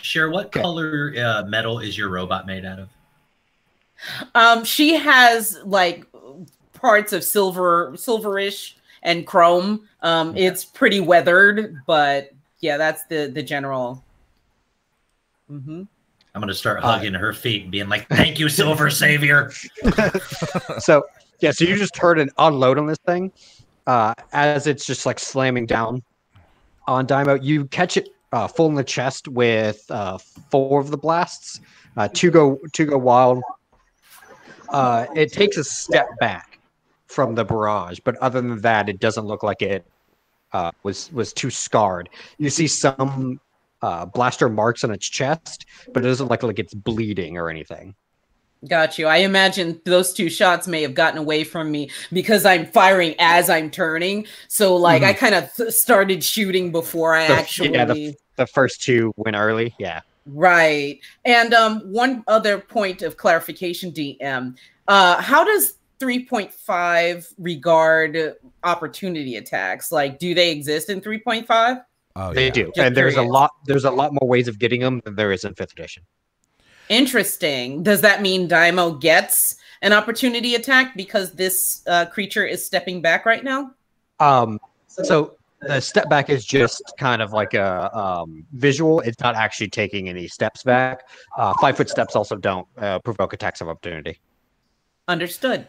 Cher, what color metal is your robot made out of? She has like parts of silverish and chrome. It's pretty weathered, but yeah, that's the general. Mm-hmm. I'm gonna start hugging her feet and being like, "Thank you, Silver Savior." So you just turn and unload on this thing as it's just like slamming down on Dai'Mo. You catch it full in the chest with 4 of the blasts. 2 go wild. It takes a step back, from the barrage, but other than that, it doesn't look like it was too scarred. You see some blaster marks on its chest, but it doesn't look like it's bleeding or anything. Got you. I imagine those 2 shots may have gotten away from me because I'm firing as I'm turning. So, like, I kind of started shooting before I actually... Yeah, the first 2 went early, yeah. Right. And one other point of clarification, DM. How does 3.5 regard opportunity attacks? Like, do they exist in 3.5? Oh, they do. Just and there's a lot more ways of getting them than there is in 5th edition. Interesting. Does that mean Dai'Mo gets an opportunity attack because this creature is stepping back right now? So the step back is just kind of like a visual. It's not actually taking any steps back. 5-foot steps also don't provoke attacks of opportunity. Understood.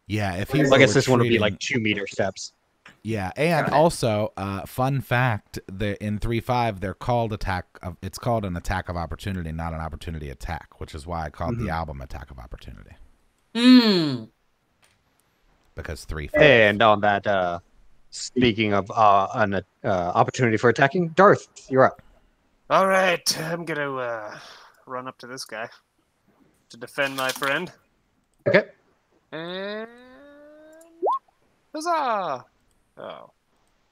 Yeah, if he I guess this one would be like 2-meter steps. Yeah, and also, fun fact: in 3.5, they're called it's called an attack of opportunity, not an opportunity attack, which is why I called the album Attack of Opportunity. Because 3.5. And on that, speaking of an opportunity for attacking, Darth, you're up. All right, I'm gonna run up to this guy to defend my friend. Okay. And huzzah! Oh,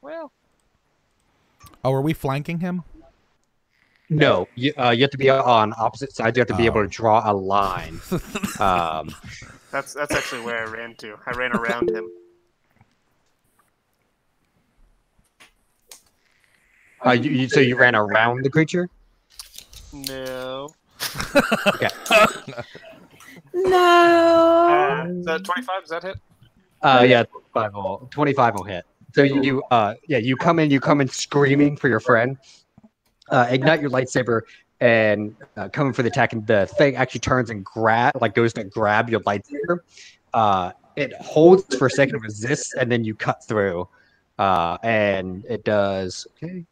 well. Oh, are we flanking him? No, you have to be on opposite sides. You have to be able to draw a line. That's actually where I ran to. I ran around him. So you ran around the creature? No. Okay. No. Is that 25? Does that hit? Yeah, 25 will hit. So you come in screaming for your friend. Ignite your lightsaber and coming for the attack, and the thing actually turns and goes to grab your lightsaber. It holds for a second, resists, and then you cut through. And it does okay.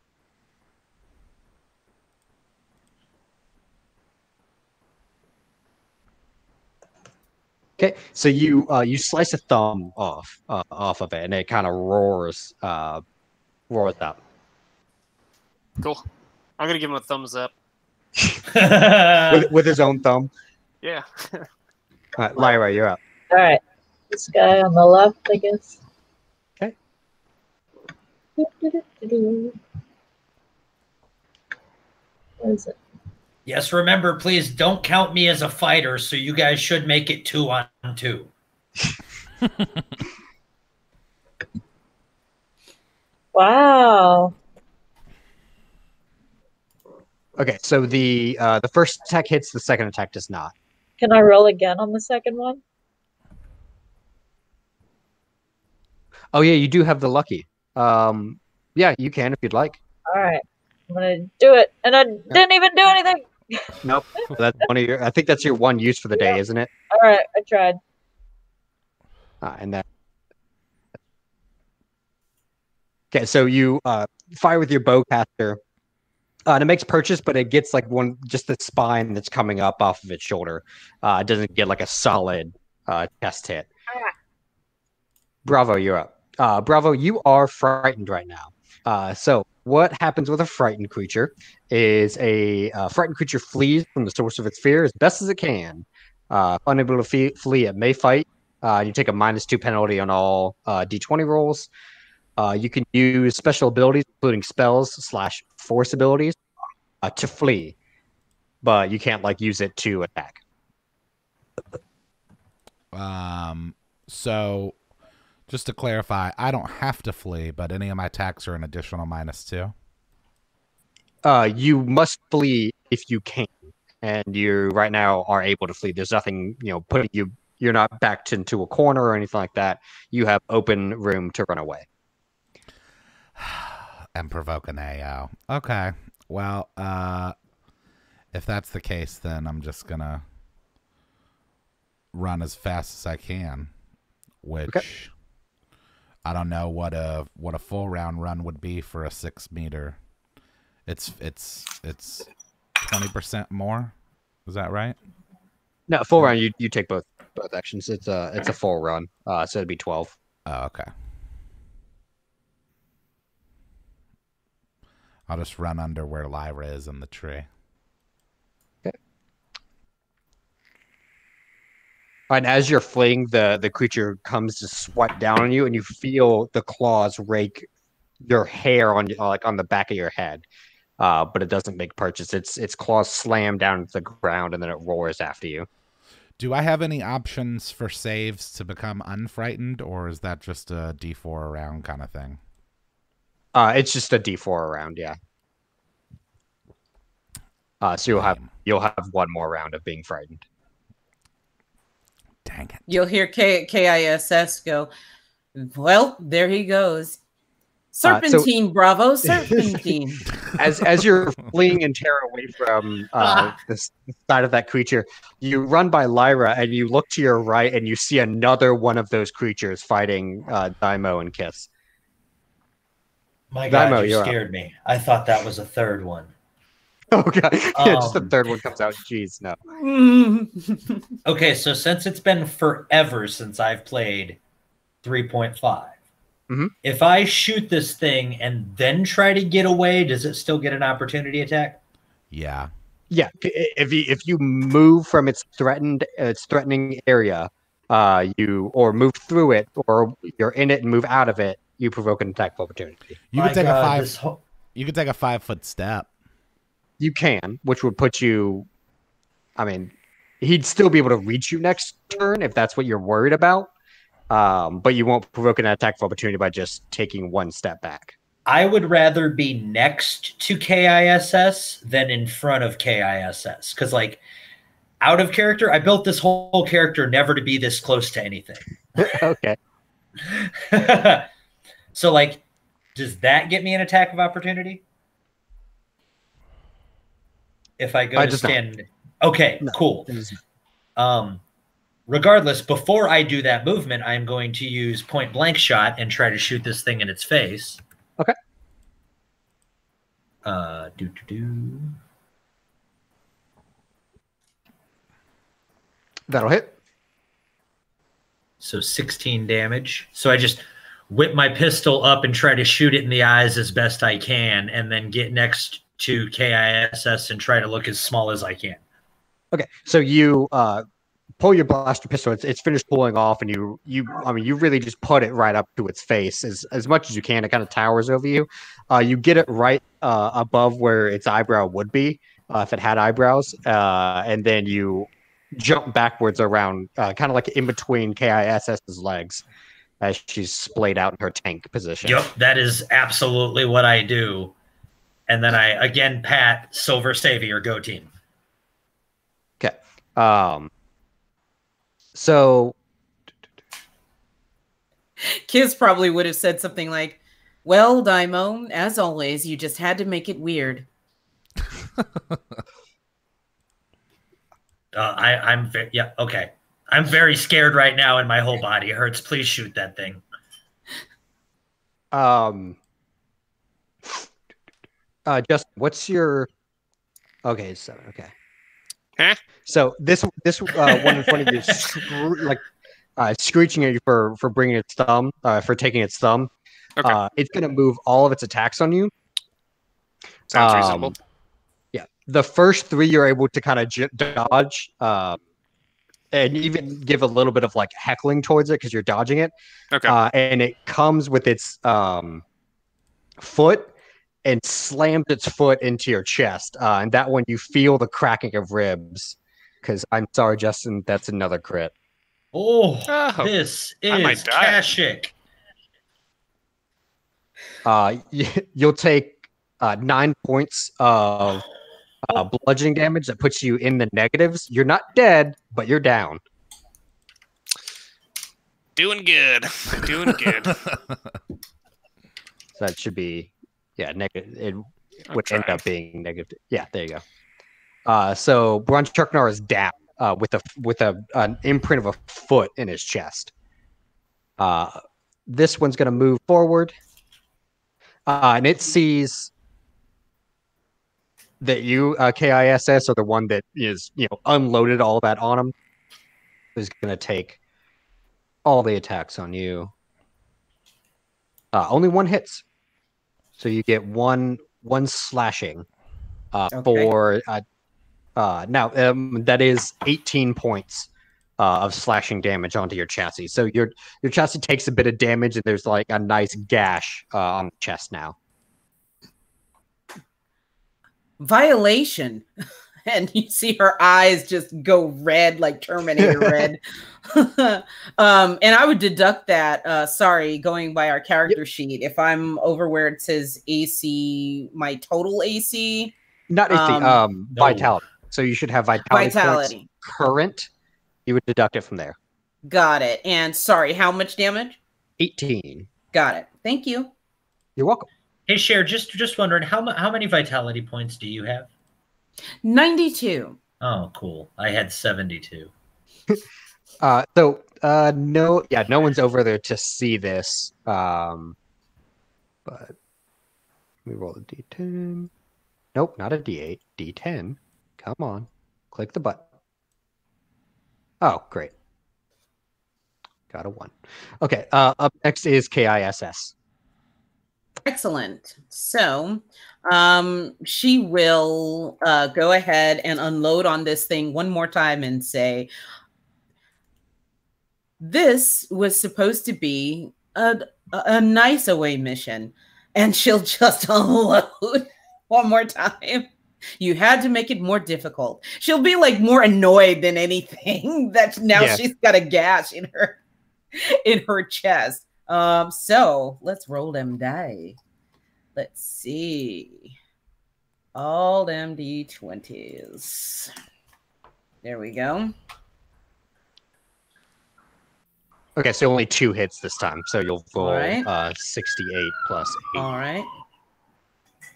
Okay, so you slice a thumb off of it, and it kind of roars out. Cool. I'm gonna give him a thumbs up. with his own thumb. Yeah. All right, Lyra, you're up. All right, this guy on the left, I guess. Okay. What is it? Yes, remember, please don't count me as a fighter, so you guys should make it 2-on-2. Wow. Okay, so the first attack hits, the second attack does not. Can I roll again on the second one? Oh yeah, you do have the lucky. Yeah, you can if you'd like. All right, I'm gonna do it, and I didn't even do anything. Nope, that's one of your. I think that's your one use for the day, isn't it? All right, I tried. And that. Okay, so you fire with your bowcaster. And it makes purchase, but it gets like just the spine that's coming up off of its shoulder. It doesn't get like a solid chest hit. Bravo, you're up. Bravo, you are frightened right now. So what happens with a frightened creature is a frightened creature flees from the source of its fear as best as it can. Unable to flee, it may fight. You take a -2 penalty on all D20 rolls. You can use special abilities, including spells / force abilities, to flee, but you can't use it to attack. So just to clarify, I don't have to flee, but any of my attacks are an additional -2. You must flee if you can, and you right now are able to flee. There's nothing, putting you. You're not backed into a corner or anything like that. You have open room to run away. And provoke an AO. Okay. Well, if that's the case, then I'm just gonna run as fast as I can, which I don't know what a full round run would be for a 6 meter. It's 20% more. Is that right? No, full round. You take both. both actions. It's a full run. So it'd be 12. Oh, okay. I'll just run under where Lyra is in the tree. Okay. And as you're fleeing, the creature comes to swipe down on you, and you feel the claws rake your hair on the back of your head. But it doesn't make purchase. Its claws slam down to the ground, and then it roars after you. Do I have any options for saves to become unfrightened, or is that just a D4 round kind of thing? It's just a D4 round, yeah. So you'll have one more round of being frightened. Dang it! You'll hear K.I.S.S. go, "Well, there he goes. Serpentine, bravo, serpentine." As you're fleeing in terror away from the side of that creature, you run by Lyra, and you look to your right, and you see another one of those creatures fighting Dai'Mo and K.I.S.S. My God, Dai'Mo, you scared me. I thought that was a third one. Okay, yeah, just the third one comes out. Jeez, no. Okay, so since it's been forever since I've played 3.5, if I shoot this thing and then try to get away, does it still get an opportunity attack? Yeah. Yeah, if you move from its threatening area, you or move through it, or you're in it and move out of it, you provoke an attack of opportunity. You could take You could take a 5-foot step. You can, which would put you. I mean, he'd still be able to reach you next turn if that's what you're worried about. But you won't provoke an attack of opportunity by just taking one step back. I would rather be next to K.I.S.S. than in front of K.I.S.S. Because, like, out of character, I built this whole character never to be this close to anything. Okay. So, like, does that get me an attack of opportunity? If I go to stand. Okay, no, cool. Regardless, before I do that movement, I'm going to use point blank shot and try to shoot this thing in its face. Okay. That'll hit. So 16 damage. So I just whip my pistol up and try to shoot it in the eyes as best I can, and then get next to K.I.S.S. and try to look as small as I can. Okay, so you pull your blaster pistol. It's finished pulling off, and you really just put it right up to its face as much as you can. It kind of towers over you. You get it right above where its eyebrow would be if it had eyebrows, and then you jump backwards around, kind of like in between K.I.S.S.'s legs as she's splayed out in her tank position. Yep, that is absolutely what I do. And then I again pat Silver Savior, go team. Okay. So K.I.S.S. probably would have said something like, "Well, Dai'Mo, as always, you just had to make it weird." Yeah, okay. I'm very scared right now, and my whole body hurts. Please shoot that thing. Justin, what's your? Okay, 7. Okay. Huh? So this one in front of you, screeching at you for bringing its thumb, for taking its thumb. Okay. It's gonna move all of its attacks on you. Sounds reasonable. Yeah, the first 3 you're able to kind of dodge, and even give a little bit of like heckling towards it because you're dodging it. Okay. And it comes with its foot and slams its foot into your chest. And that one, you feel the cracking of ribs. Because I'm sorry, Justin, that's another crit. Oh, this is Kashik. You'll take 9 points of bludgeoning damage that puts you in the negatives. You're not dead, but you're down. Doing good. Doing good. So that should be, negative. It would end up being negative. Yeah, there you go. So Bronchuknar is down with an imprint of a foot in his chest. This one's going to move forward, and it sees that you, K.I.S.S., are the one that is, unloaded all that on him. is going to take all the attacks on you. Only one hits, so you get one slashing. For now, that is 18 points of slashing damage onto your chassis. So your chassis takes a bit of damage, and there's like a nice gash on the chest now. Violation. And you see her eyes just go red, like Terminator red. And I would deduct that, sorry, going by our character sheet, if I'm over where it says AC, my total AC. Not AC, vitality. So you should have vitality points current. You would deduct it from there. Got it. And sorry, how much damage? 18. Got it. Thank you. You're welcome. Hey, Cher, just wondering, how many vitality points do you have? 92. Oh, cool. I had 72. No one's over there to see this. But we roll a D10. Nope, not a D8. D10. Come on. Click the button. Oh, great. Got a 1. Okay, up next is K.I.S.S. Excellent. So she will go ahead and unload on this thing one more time and say, this was supposed to be a nice away mission. And she'll just unload one more time. You had to make it more difficult. She'll be like more annoyed than anything that now she's got a gash in her chest. So let's roll them die. Let's see. All them D20s. There we go. Okay, so only 2 hits this time. So you'll roll right. 68 plus 8. All right.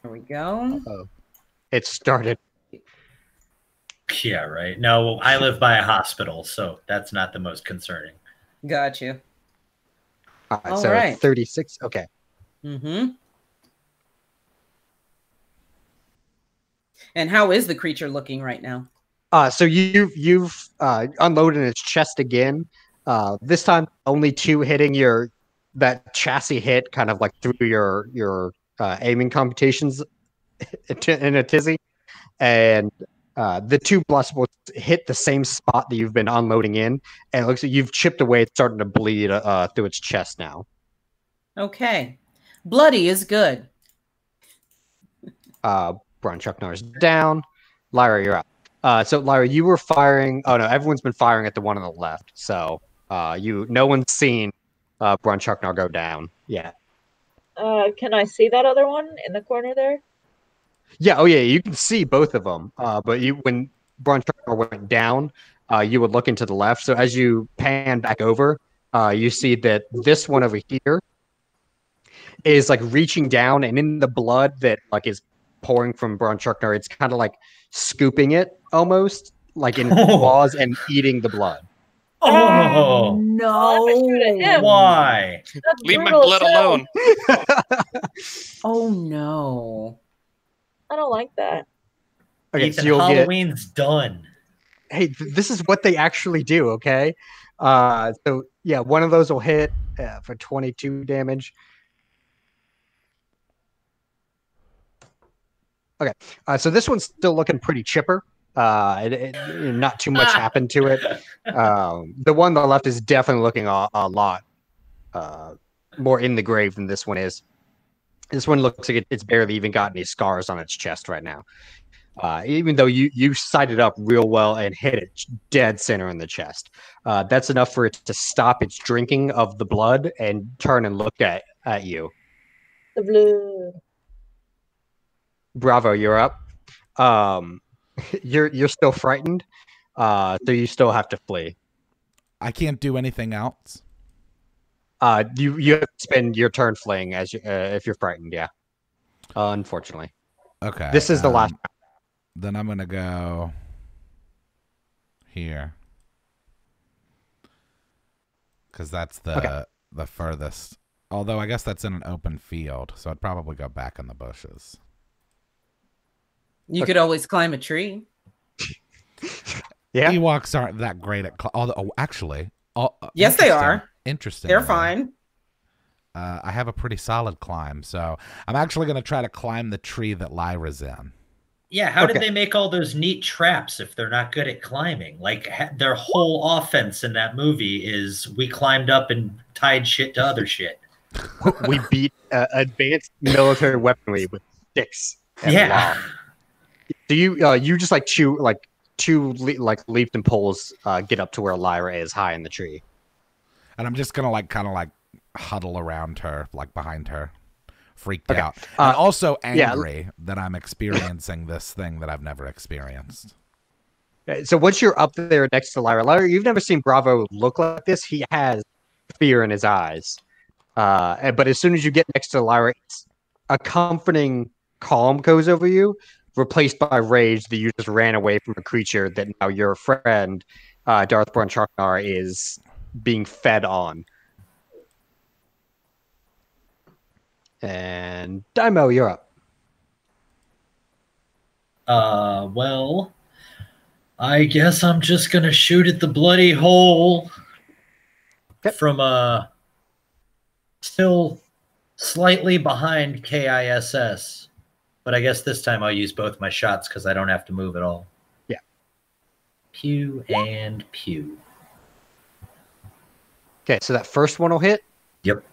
There we go. It started. Yeah, right. No, I live by a hospital, so that's not the most concerning. Got you. All right, 36. Okay. Mm-hmm. And how is the creature looking right now? So you've unloaded its chest again. This time only 2 hitting that chassis hit kind of like through your aiming computations in a tizzy, and the 2 blast bolts hit the same spot that you've been unloading in, and it looks like you've chipped away. It's starting to bleed through its chest now. Okay, bloody is good. Bronchuknar's down. Lyra, you're up. So Lyra, you were firing. Oh no, everyone's been firing at the one on the left. So no one's seen Bronchuknar go down yet. Can I see that other one in the corner there? Yeah. Oh yeah, you can see both of them. But when Bronchuknar went down, you would look into the left. So as you pan back over, you see that this one over here is like reaching down, and in the blood that like is pouring from Bronchuknar, it's kind of like scooping it almost like in claws and eating the blood. Oh no! Why? Leave my blood alone. Oh no! I don't like that. Okay, Ethan, so Halloween's done. Hey, this is what they actually do. Okay, so yeah, one of those will hit for 22 damage. Okay, so this one's still looking pretty chipper. Not too much happened to it. The one on the left is definitely looking a lot more in the grave than this one is. This one looks like it's barely even got any scars on its chest right now. Even though you sighted up real well and hit it dead center in the chest. That's enough for it to stop its drinking of the blood and turn and look at you. The blood. Bravo, you're up. You're still frightened, so you still have to flee. I can't do anything else. You have to spend your turn fleeing as if you're frightened. Yeah, unfortunately. Okay. This is the last. Then I'm gonna go here because that's the furthest. Although I guess that's in an open field, so I'd probably go back in the bushes. You could always climb a tree. Yeah, Yeah. Ewoks aren't that great at although actually, yes, they are. Interesting. They're fine. I have a pretty solid climb, so I'm actually going to try to climb the tree that Lyra's in. Yeah, how did they make all those neat traps if they're not good at climbing? Like, their whole offense in that movie is we climbed up and tied shit to other shit. We beat advanced military weaponry with sticks and law. Do you just like two leaps and pulls get up to where Lyra is high in the tree? And I'm just gonna kind of huddle around her, like behind her, freaked out, and also angry that I'm experiencing this thing that I've never experienced. So once you're up there next to Lyra, you've never seen Bravo look like this. He has fear in his eyes. But as soon as you get next to Lyra, a comforting calm goes over you, replaced by rage that you just ran away from a creature that now your friend, Darth Bronchuknar, is being fed on. And Dai'Mo, you're up. Well, I guess I'm just gonna shoot at the bloody hole from still slightly behind K.I.S.S. But I guess this time I'll use both my shots because I don't have to move at all. Yeah. Pew and pew. Okay, so that first one will hit. Yep.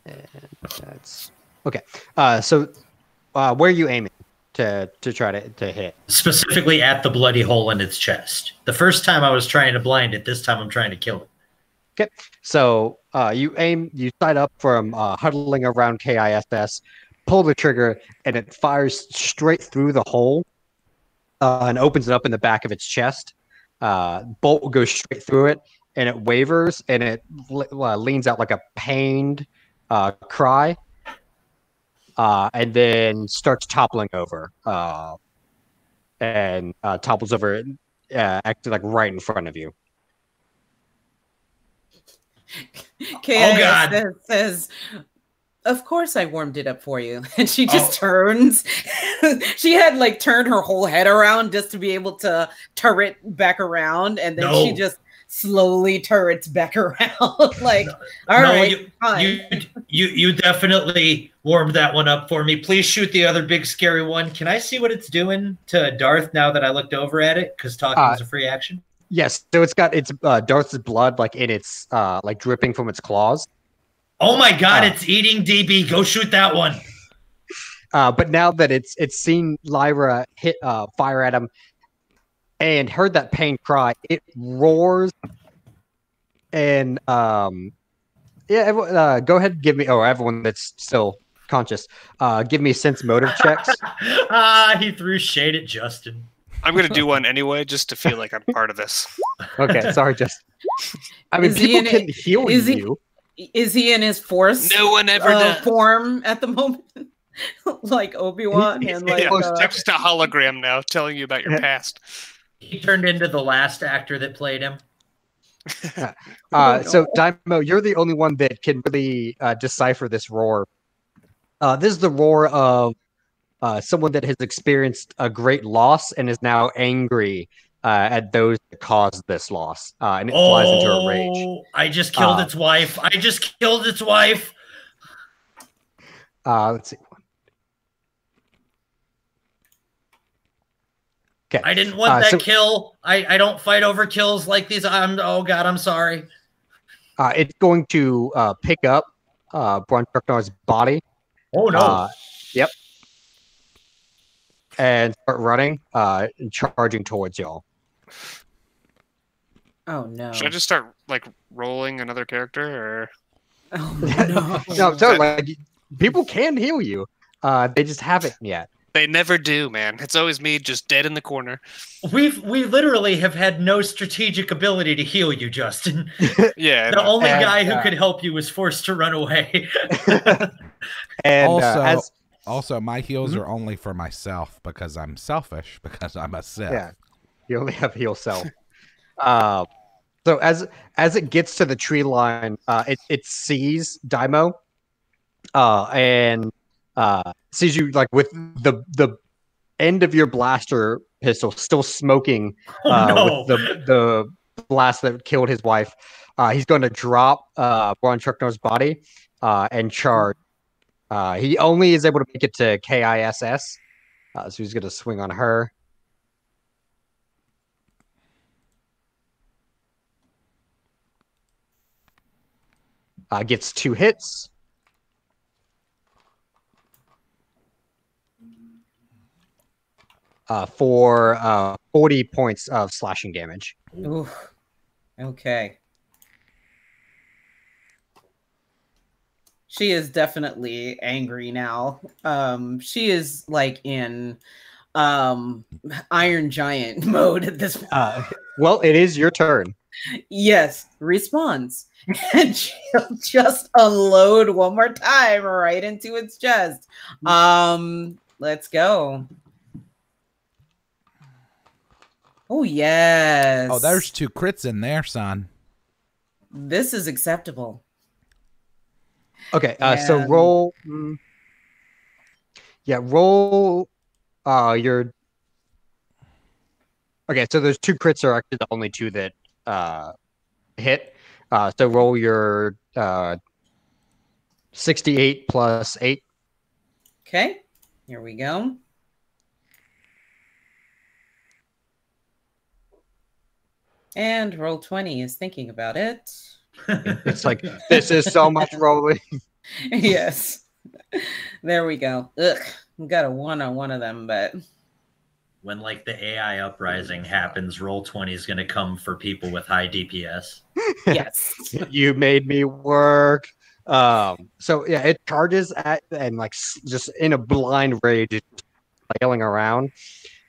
And that's okay. So where are you aiming to try to hit? Specifically at the bloody hole in its chest. The first time I was trying to blind it. This time I'm trying to kill it. Okay, so you sight up from huddling around K.I.S.S, pull the trigger, and it fires straight through the hole and opens it up in the back of its chest. Bolt goes straight through it, and it wavers, and it leans out like a pained cry, and then starts toppling over, and topples over, actually like right in front of you. K.I.S. says, "Of course I warmed it up for you." And she just turns. She had turned her whole head around just to be able to turret back around, and then she just slowly turrets back around. All right, fine. You definitely warmed that one up for me. Please shoot the other big scary one. Can I see what it's doing to Darth now that I looked over at it? Because talking is a free action. Yes, so it's got Darth's blood in its dripping from its claws. Oh my god, it's eating DB. Go shoot that one. But now that it's seen Lyra hit fire at him and heard that pain cry, it roars. And go ahead and give me, everyone that's still conscious, give me sense motive checks. He threw shade at Justen. I'm going to do one anyway, just to feel like I'm part of this. Okay, sorry, Justin. I mean, people can heal you. Is he in his force? No one ever does. Form at the moment, like Obi-Wan, and just a hologram now, telling you about your past. He turned into the last actor that played him. So Dai'Mo, you're the only one that can really decipher this roar. This is the roar of someone that has experienced a great loss and is now angry at those that caused this loss, and it flies into a rage. I just killed its wife. I just killed its wife. Let's see. Okay. I didn't want that kill. I don't fight over kills like these. Oh god, I'm sorry. It's going to pick up Bronchugnar's body. Oh no. Yep. And start running, and charging towards y'all. Oh no! Should I just start rolling another character, or? Oh no! No, so people can heal you. They just haven't yet. They never do, man. It's always me, just dead in the corner. We literally have had no strategic ability to heal you, Justen. Yeah. The only guy who could help you was forced to run away. And also, my heals are only for myself because I'm selfish, because I'm a Sith. Yeah, you only have heal self. So as it gets to the tree line, it sees Dai'Mo, and sees you with the end of your blaster pistol, still smoking no. with the blast that killed his wife. He's going to drop Bronchuknar's body and charge. He only is able to make it to K.I.S.S. So he's going to swing on her. Gets 2 hits. For 40 points of slashing damage. Ooh. Okay. She is definitely angry now. She is like in Iron Giant mode at this point. Well, it is your turn. Yes, responds. And she'll just unload one more time right into its chest. Let's go. Oh, yes. Oh, there's 2 crits in there, son. This is acceptable. Okay, so roll. Roll your. Okay, so those 2 crits are actually the only 2 that hit. So roll your 68 plus 8. Okay, here we go. And roll 20 is thinking about it. It's like, this is so much rolling. Yes. There we go. Ugh, got a 1 on one of them, but When like the AI uprising happens, roll 20 is going to come for people with high DPS. yes. You made me work. So yeah, it charges at and like just in a blind rage, flailing around.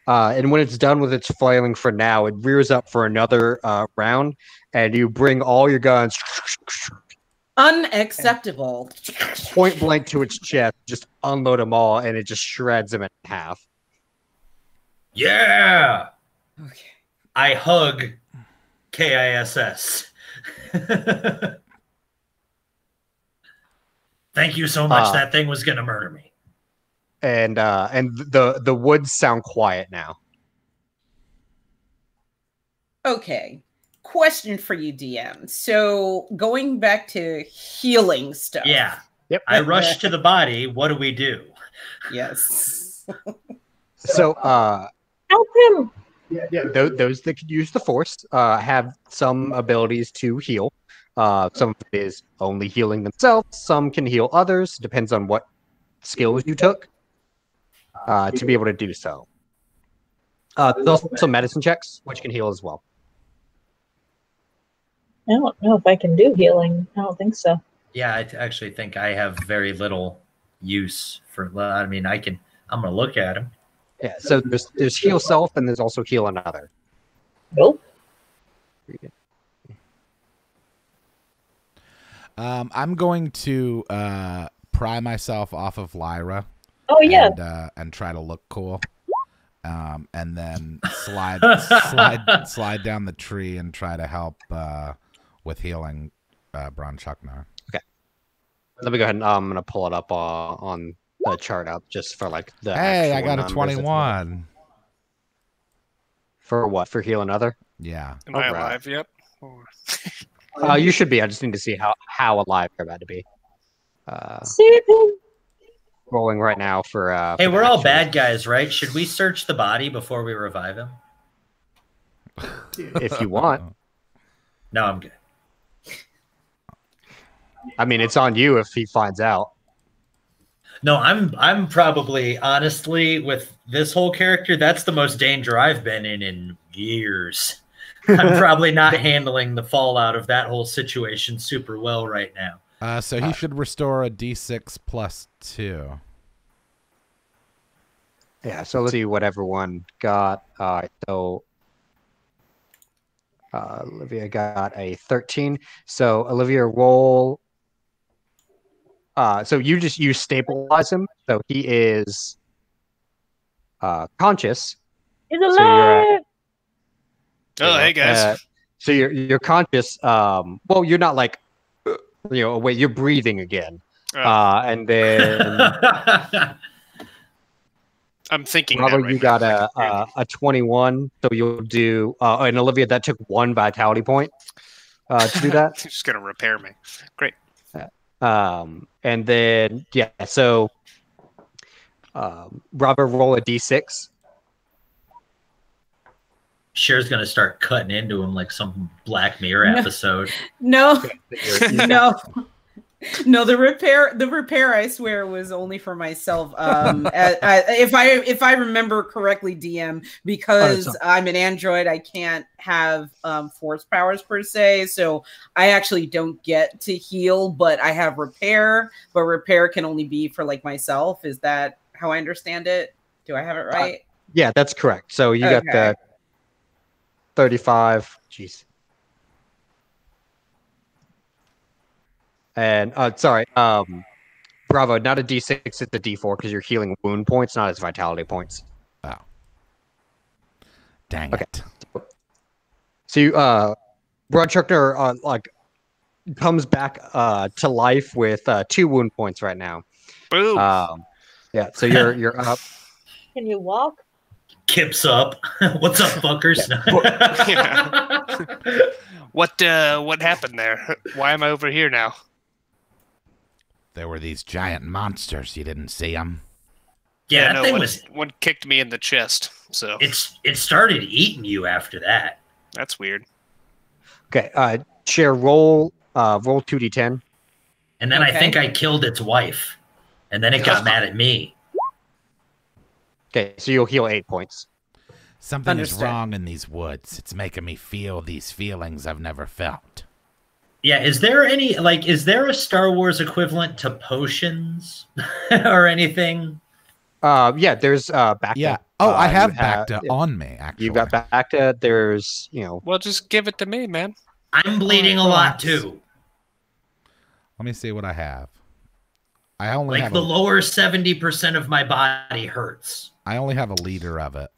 And when it's done with its flailing for now, it rears up for another round, and you bring all your guns Unacceptable. point blank to its chest, just unload them all, and it just shreds them in half. Yeah. Okay. I hug K.I.S.S. Thank you so much. That thing was going to murder me. And the woods sound quiet now. Okay. Question for you, DM. So going back to healing stuff. Yeah. Yep. I rush to the body. What do we do? Yes. So Help him! yeah, those that could use the force have some abilities to heal. Some of it is only healing themselves. Some can heal others. Depends on what skills you took to be able to do so. There's also medicine checks, which can heal as well. I don't know if I can do healing. I don't think so. Yeah, I actually think I have very little use for. I mean, I'm gonna look at him. Yeah. So there's heal self, and there's also heal another. Nope. I'm going to pry myself off of Lyra. Oh yeah. And try to look cool. And then slide down the tree and try to help with healing Bronchuknar. Okay. Let me go ahead and I'm gonna pull it up on the chart up just for like the. Hey, I got a 21. For what? For heal another? Yeah. Am I alive yet? You should be. I just need to see how alive you're about to be. Save him! Rolling right now for. Hey, for we're all actions. bad guys, right? Should we search the body before we revive him? If you want. No, I'm good. I mean, it's on you if he finds out. No, I'm probably honestly with this whole character, that's the most danger I've been in years. I'm probably not handling the fallout of that whole situation super well right now. So he should restore a D6 plus 2. Yeah, so let's see what everyone got. So Olivia got a 13. So Olivia, roll. So you stabilize him. So he is conscious. He's alive! Hey guys. So you're conscious. Well, you're not like wait, you're breathing again. And then I'm I'm thinking. Bravo, that right you now, got 'cause I can hear a 21, so you'll do. And Olivia, that took 1 vitality point to do that. Just gonna repair me. Great. And then yeah, so Bravo, roll a d6. Cher's gonna start cutting into him like some Black Mirror episode. No, You no, no. The repair, I swear, was only for myself. If I remember correctly, DM, because I'm an android, I can't have force powers per se, so I actually don't get to heal. But I have repair, but repair can only be for like myself. Is that how I understand it? Do I have it right? Yeah, that's correct. So you got the 35. Jeez. And sorry, Bravo, not a D6, it's a D4 because you're healing wound points, not as vitality points. Oh. Dang it. So you Bronchuknar like comes back to life with 2 wound points right now. Boom. Yeah, so you're up. Can you walk? Kips up. What's up, fuckers? Yeah. What happened there? Why am I over here now? There were these giant monsters. You didn't see them. Yeah, that thing one kicked me in the chest. So it started eating you after that. That's weird. Okay, Cher, roll 2d10. And then I think I killed its wife. And then it got mad at me. Okay, so you'll heal 8 points. Something is wrong in these woods. It's making me feel these feelings I've never felt. Yeah, is there a Star Wars equivalent to potions or anything? Yeah, there's Bacta. Yeah. Oh, I have Bacta on me, actually. You've got Bacta. There's, Well, just give it to me, man. I'm bleeding a lot too. Let me see what I have. I only have the lower 70% of my body hurts. I only have a liter of it.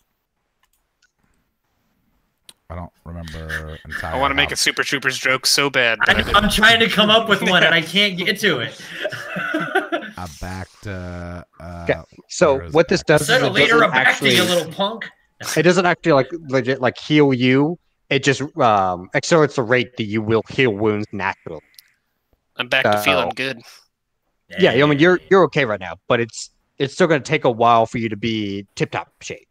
I don't remember entirely. I want to make a Super Troopers joke so bad. I'm trying to come up with one and I can't get to it. A Bacta. So what this does is a liter of Bacta, you little punk. It doesn't actually legit heal you. It just accelerates the rate that you will heal wounds naturally. I'm back to feeling good. Yeah, I mean you're okay right now, but it's still going to take a while for you to be tip-top shape.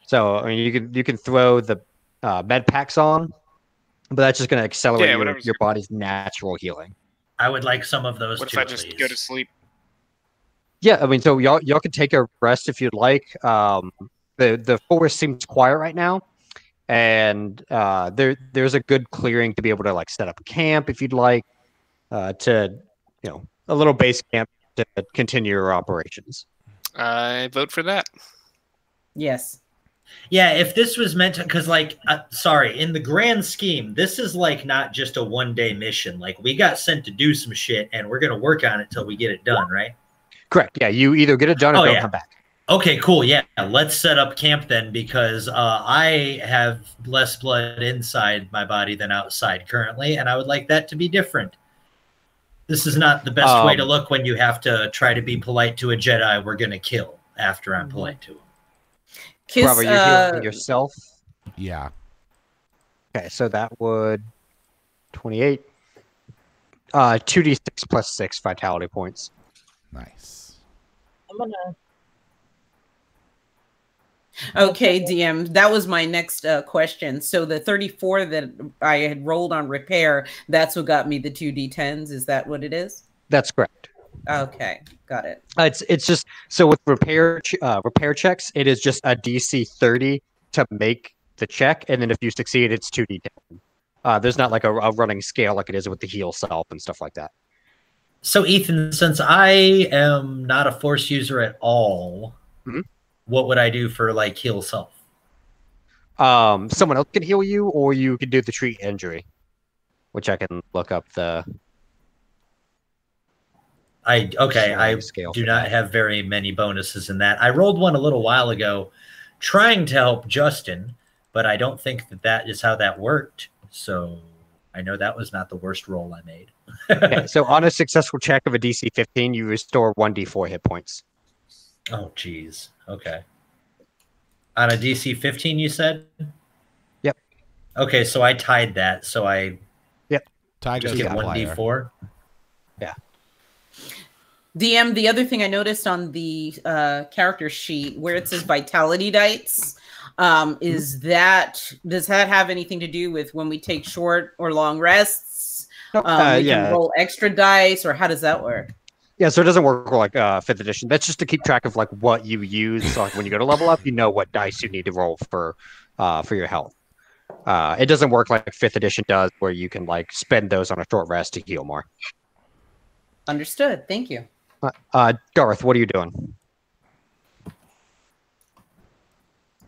So I mean you can throw the med packs on, but that's just going to accelerate your body's natural healing. I would like some of those. What if I just go to sleep? Yeah, I mean, so y'all can take a rest if you'd like. The forest seems quiet right now, and there's a good clearing to be able to set up a camp if you'd like, to a little base camp to continue your operations. I vote for that. Yes. Yeah, if this was meant to, because in the grand scheme, this is not just a one-day mission. We got sent to do some shit, and we're gonna work on it till we get it done, right? Correct. Yeah, you either get it done or don't come back. Okay, cool. Yeah, let's set up camp then, because I have less blood inside my body than outside currently, and I would like that to be different. This is not the best way to look when you have to try to be polite to a Jedi we're gonna kill after I'm polite to him. Bravo, you're healing yourself? Yeah. Okay, so that would 28. 2d6 plus 6 vitality points. Nice. I'm gonna. Okay, DM, that was my next question. So the 34 that I had rolled on repair, that's what got me the 2d10s. Is that what it is? That's correct. Okay, got it. It's just so with repair checks, it is just a DC 30 to make the check, and then if you succeed, it's 2d10. There's not a running scale like it is with the heal self and stuff like that. So Ethan, since I am not a force user at all, what would I do for heal self? Someone else can heal you, or you can do the treat injury, which I can look up the. I do not have very many bonuses in that. I rolled one a little while ago trying to help Justen, but I don't think that is how that worked. So I know that was not the worst roll I made. Okay, so on a successful check of a DC 15, you restore 1d4 hit points. Oh, geez. Okay. On a DC 15, you said? Yep. Okay, so I tied that. So I Tiger's just get the 1d4. Yeah. DM, the other thing I noticed on the character sheet where it says vitality dice, does that have anything to do with when we take short or long rests? Nope. We can roll extra dice, or how does that work? Yeah, so it doesn't work like 5th edition. That's just to keep track of like what you use. So like when you go to level up, you know what dice you need to roll for your health. It doesn't work like 5th edition does, where you can like spend those on a short rest to heal more. Understood. Thank you. Darth, what are you doing?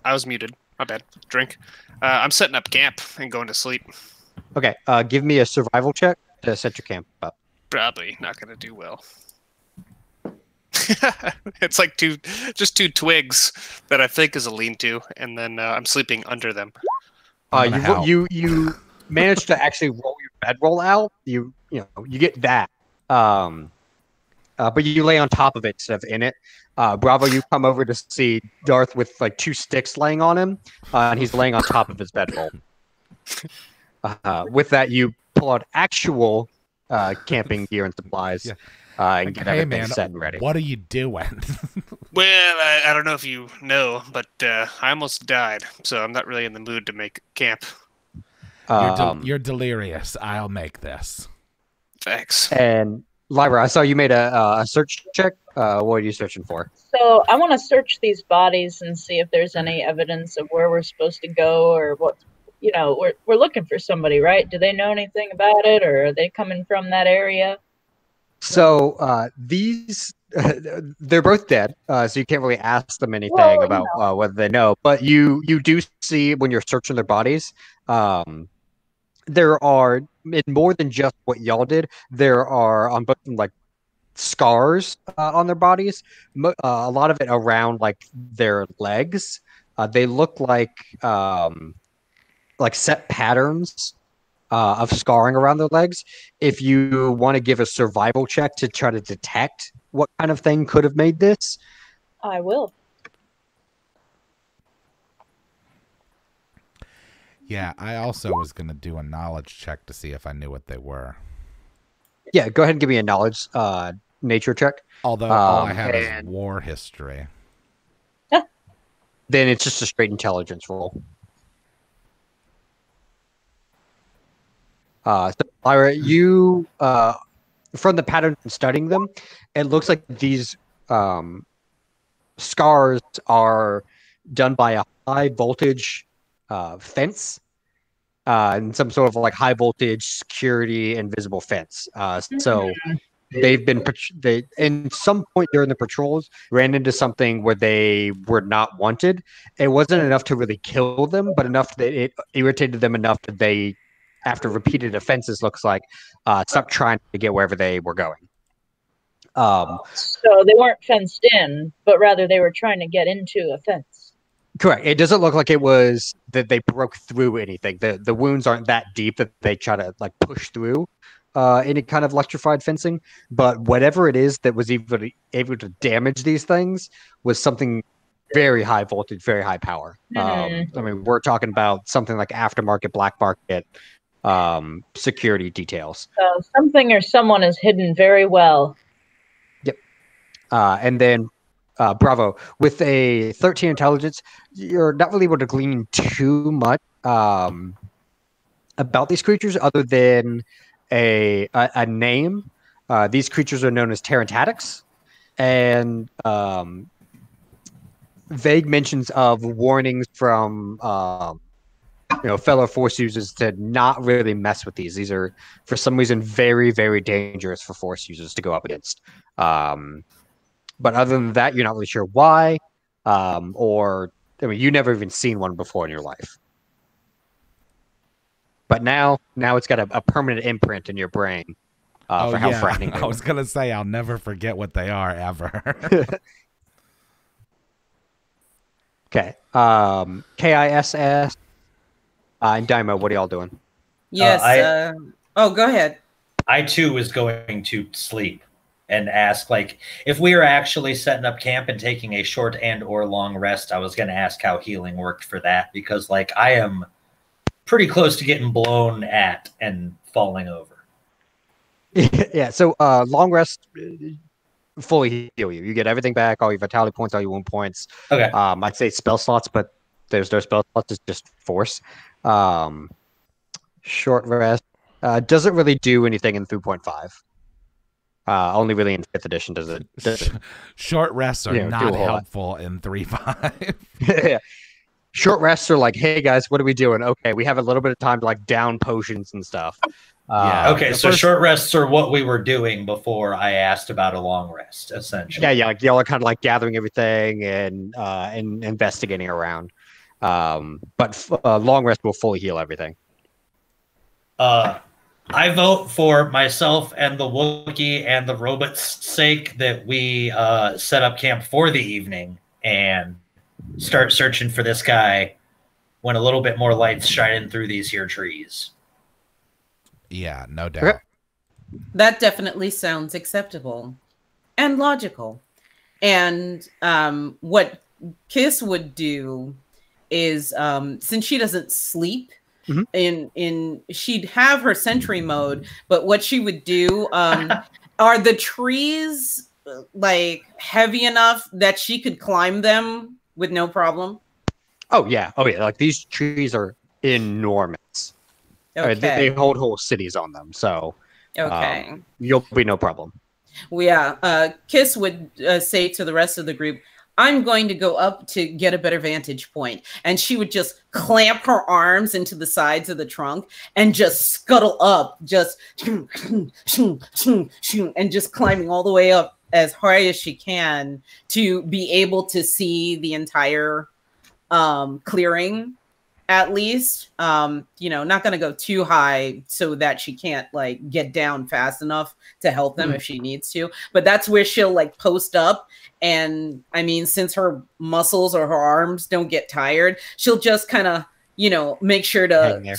I was muted. My bad. Drink. I'm setting up camp and going to sleep. Okay, give me a survival check to set your camp up. Probably not going to do well. It's like just two twigs that I think is a lean-to, and then I'm sleeping under them. You managed to actually roll your bedroll out. You get that. But you lay on top of it instead of in it. Bravo, you come over to see Darth with like 2 sticks laying on him, and he's laying on top of his bedroll. With that, you pull out actual camping gear and supplies, and get everything set and ready. What are you doing? Well, I don't know if you know, but I almost died, so I'm not really in the mood to make camp. You're delirious. I'll make this. Thanks. And Lyra, I saw you made a search check. What are you searching for? So I want to search these bodies and see if there's any evidence of where we're supposed to go, or what. We're looking for somebody, right? Do they know anything about it, or are they coming from that area? So these, they're both dead, so you can't really ask them anything about whether they know. But you do see when you're searching their bodies, there are, in more than just what y'all did, there are on both like scars on their bodies. A lot of it around like their legs. They look like set patterns of scarring around their legs. If you want to give a survival check to try to detect what kind of thing could have made this, I will. Yeah, I also was going to do a knowledge check to see if I knew what they were. Yeah, go ahead and give me a knowledge nature check. Although all I have is war history. Then it's just a straight intelligence roll. So Lyra, you from the pattern of studying them, it looks like these scars are done by a high voltage fence, and some sort of like high voltage security invisible fence. So they've been in some point during the patrols ran into something where they were not wanted. It wasn't enough to really kill them, but enough that it irritated them enough that they, after repeated offenses, looks like, stopped trying to get wherever they were going. So they weren't fenced in, but rather they were trying to get into a fence. Correct. It doesn't look like it was that they broke through anything. The wounds aren't that deep that they try to like push through any kind of electrified fencing. But whatever it is that was able to damage these things was something very high voltage, very high power. I mean, we're talking about something like aftermarket, black market security details. Something or someone is hidden very well. Yep. And then Bravo, with a 13 intelligence, you're not really able to glean too much about these creatures other than a name. These creatures are known as Terentateks, and vague mentions of warnings from fellow Force users to not really mess with these. These are, for some reason, very, very dangerous for Force users to go up against. But other than that, you're not really sure why, you never even seen one before in your life. But now it's got a permanent imprint in your brain for how frightening they I was going to say, I'll never forget what they are, ever. Okay. K.I.S.S. And Dai'Mo, what are y'all doing? Yes. Go ahead. I, too, was going to sleep. and ask, like, if we were actually setting up camp and taking a short and or long rest, I was going to ask how healing worked for that, because, like, I am pretty close to getting blown at and falling over. Yeah, so long rest fully heal you. You get everything back, all your vitality points, all your wound points. Okay. I'd say spell slots, but there's no spell slots, it's just force. Short rest doesn't really do anything in 3.5. Only really in 5th edition does it. Short rests are not helpful in 3.5. Yeah. Short rests are like, hey guys, what are we doing? Okay, we have a little bit of time to like down potions and stuff. Okay, so short rests are what we were doing before I asked about a long rest, essentially. Yeah, like y'all are kind of like gathering everything and investigating around. But long rest will fully heal everything. I vote for myself and the Wookie and the robot's sake that we set up camp for the evening and start searching for this guy when a little bit more light's shining through these here trees. Yeah, no doubt. Okay. That definitely sounds acceptable and logical. And what K.I.S.S would do is, since she doesn't sleep, she'd have her sentry mode, but what she would do, are the trees like heavy enough that she could climb them with no problem? Oh yeah. Like these trees are enormous. Okay. They hold whole cities on them, so okay, you'll be no problem. Well, yeah. K.I.S.S would say to the rest of the group, I'm going to go up to get a better vantage point. And she would just clamp her arms into the sides of the trunk and just scuttle up, just and just climbing all the way up as high as she can to be able to see the entire clearing, at least. Not going to go too high so that she can't like get down fast enough to help them if she needs to. But that's where she'll like post up. And I mean, since her muscles or her arms don't get tired, she'll just kind of, make sure to,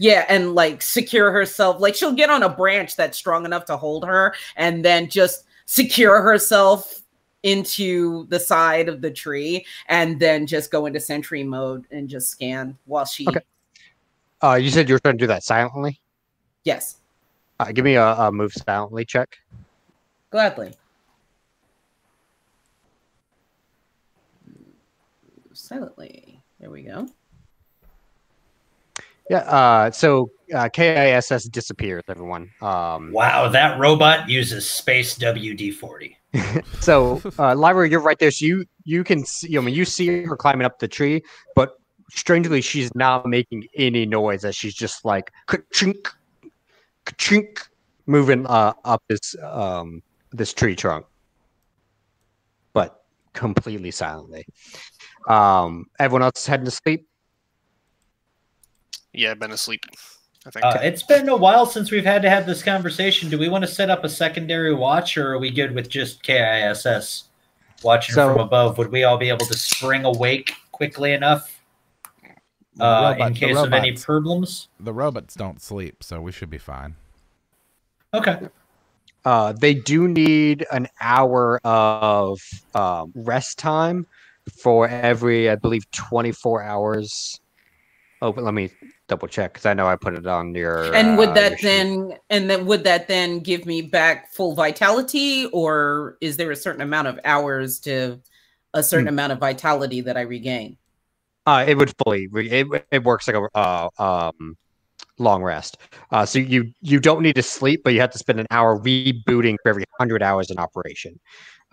and like secure herself. Like she'll get on a branch that's strong enough to hold her and then just secure herself into the side of the tree and then just go into sentry mode and just scan while she... Okay. You said you were trying to do that silently? Yes. Give me a move silently check. Gladly. Silently. There we go. Yeah, so K.I.S.S disappears, everyone. Wow, that robot uses space WD-40. So, Lyra, you're right there. So you can see, you see her climbing up the tree, but strangely, she's not making any noise as she's just like ka-chink, ka-chink, moving up this tree trunk, but completely silently. Everyone else heading to sleep? Yeah, I've been asleep, I think. It's been a while since we've had to have this conversation. Do we want to set up a secondary watch, or are we good with just K.I.S.S watching from above? Would we all be able to spring awake quickly enough in case of any problems? The robots don't sleep, so we should be fine. Okay. They do need an hour of rest time for every, I believe, 24 hours. Oh, but let me double check because I know I put it on your. And would that then give me back full vitality, or is there a certain amount of hours to a certain amount of vitality that I regain? It would fully. It works like a long rest. So you don't need to sleep, but you have to spend an hour rebooting for every 100 hours in operation.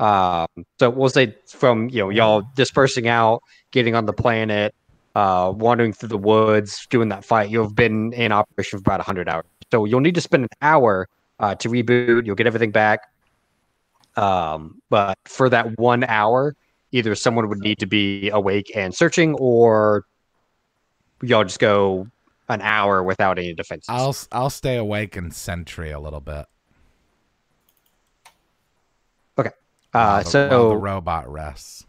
So we'll say from y'all dispersing out, getting on the planet, wandering through the woods, doing that fight, you've been in operation for about 100 hours. So you'll need to spend an hour to reboot. You'll get everything back. But for that 1 hour, either someone would need to be awake and searching, or y'all just go an hour without any defenses. I'll stay awake and sentry a little bit. Okay. While So the robot rests.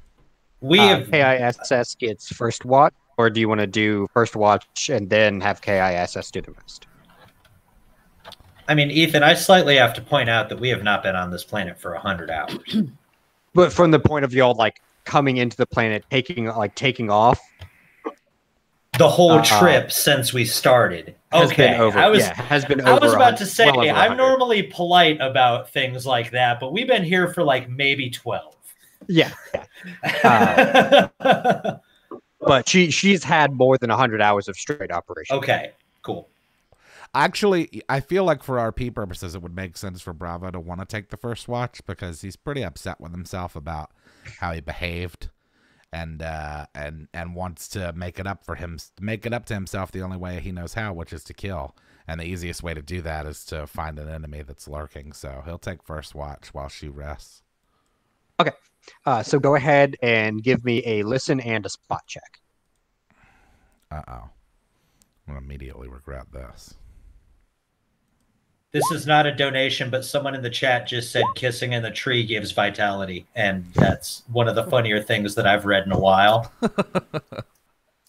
We have K.I.S.S gets first watch, or do you want to do first watch and then have K.I.S.S do the rest? I mean, Ethan, I slightly have to point out that we have not been on this planet for 100 hours. But from the point of view of like coming into the planet, taking off. The whole trip since we started. Has Okay, been over. Has been over. I was about to say, well I'm normally polite about things like that, but we've been here for like maybe 12. Yeah. But she's had more than 100 hours of straight operation. Okay, cool. Actually, I feel like for RP purposes, it would make sense for Bravo to want to take the first watch because he's pretty upset with himself about how he behaved, and wants to make it up to himself the only way he knows how, which is to kill. And the easiest way to do that is to find an enemy that's lurking. So he'll take first watch while she rests. Okay. So go ahead and give me a listen and a spot check. Uh-oh. I'm going to immediately regret this. This is not a donation, but someone in the chat just said kissing in the tree gives vitality. And that's one of the funnier things that I've read in a while.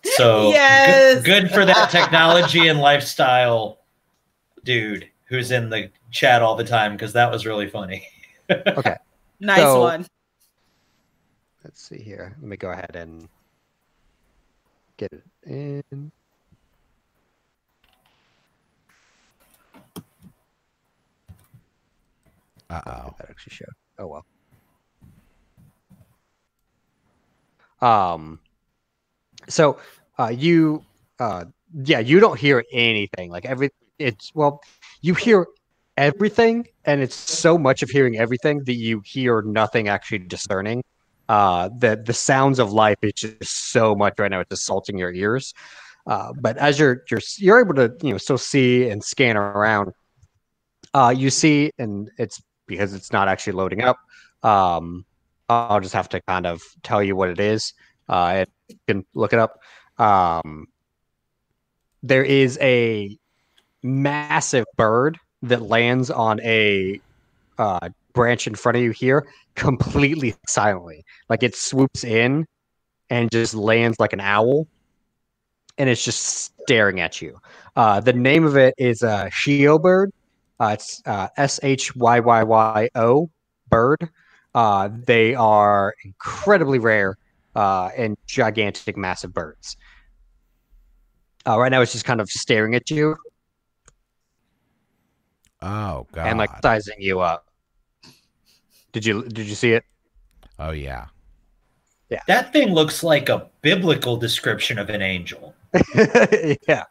So yes! good for that technology and lifestyle dude who's in the chat all the time, because that was really funny. Okay. Nice one. Let's see here. Let me go ahead and get it in. Uh-oh. That actually showed. Oh, well. So you don't hear anything. Like you hear everything, and it's so much of hearing everything that you hear nothing actually discerning. The sounds of life is just so much right now, it's assaulting your ears. But as you're able to still see and scan around, you see, and it's because it's not actually loading up. I'll just have to kind of tell you what it is. And you can look it up. There is a massive bird that lands on a branch in front of you here, completely silently. Like it swoops in and just lands like an owl, and it's just staring at you. The name of it is a Shio bird. It's SHYYYO bird. They are incredibly rare and gigantic, massive birds. Right now, it's just kind of staring at you. Oh God! And like sizing you up. Did you see it? Oh yeah. Yeah. That thing looks like a biblical description of an angel. Yeah.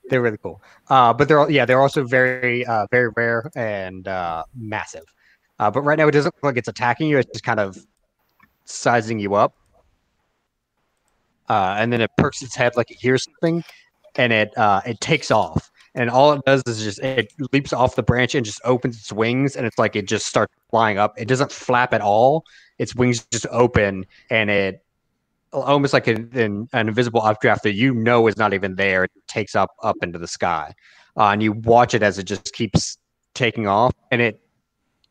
They're really cool. But they're also very very rare and massive. But right now it doesn't look like it's attacking you. It's just kind of sizing you up. And then it perks its head like it hears something, and it takes off. And all it does is it leaps off the branch and just opens its wings, and it's like it just starts flying up. It doesn't flap at all. Its wings just open, and it almost like an invisible updraft that is not even there. It takes up into the sky, and you watch it as it just keeps taking off. And it,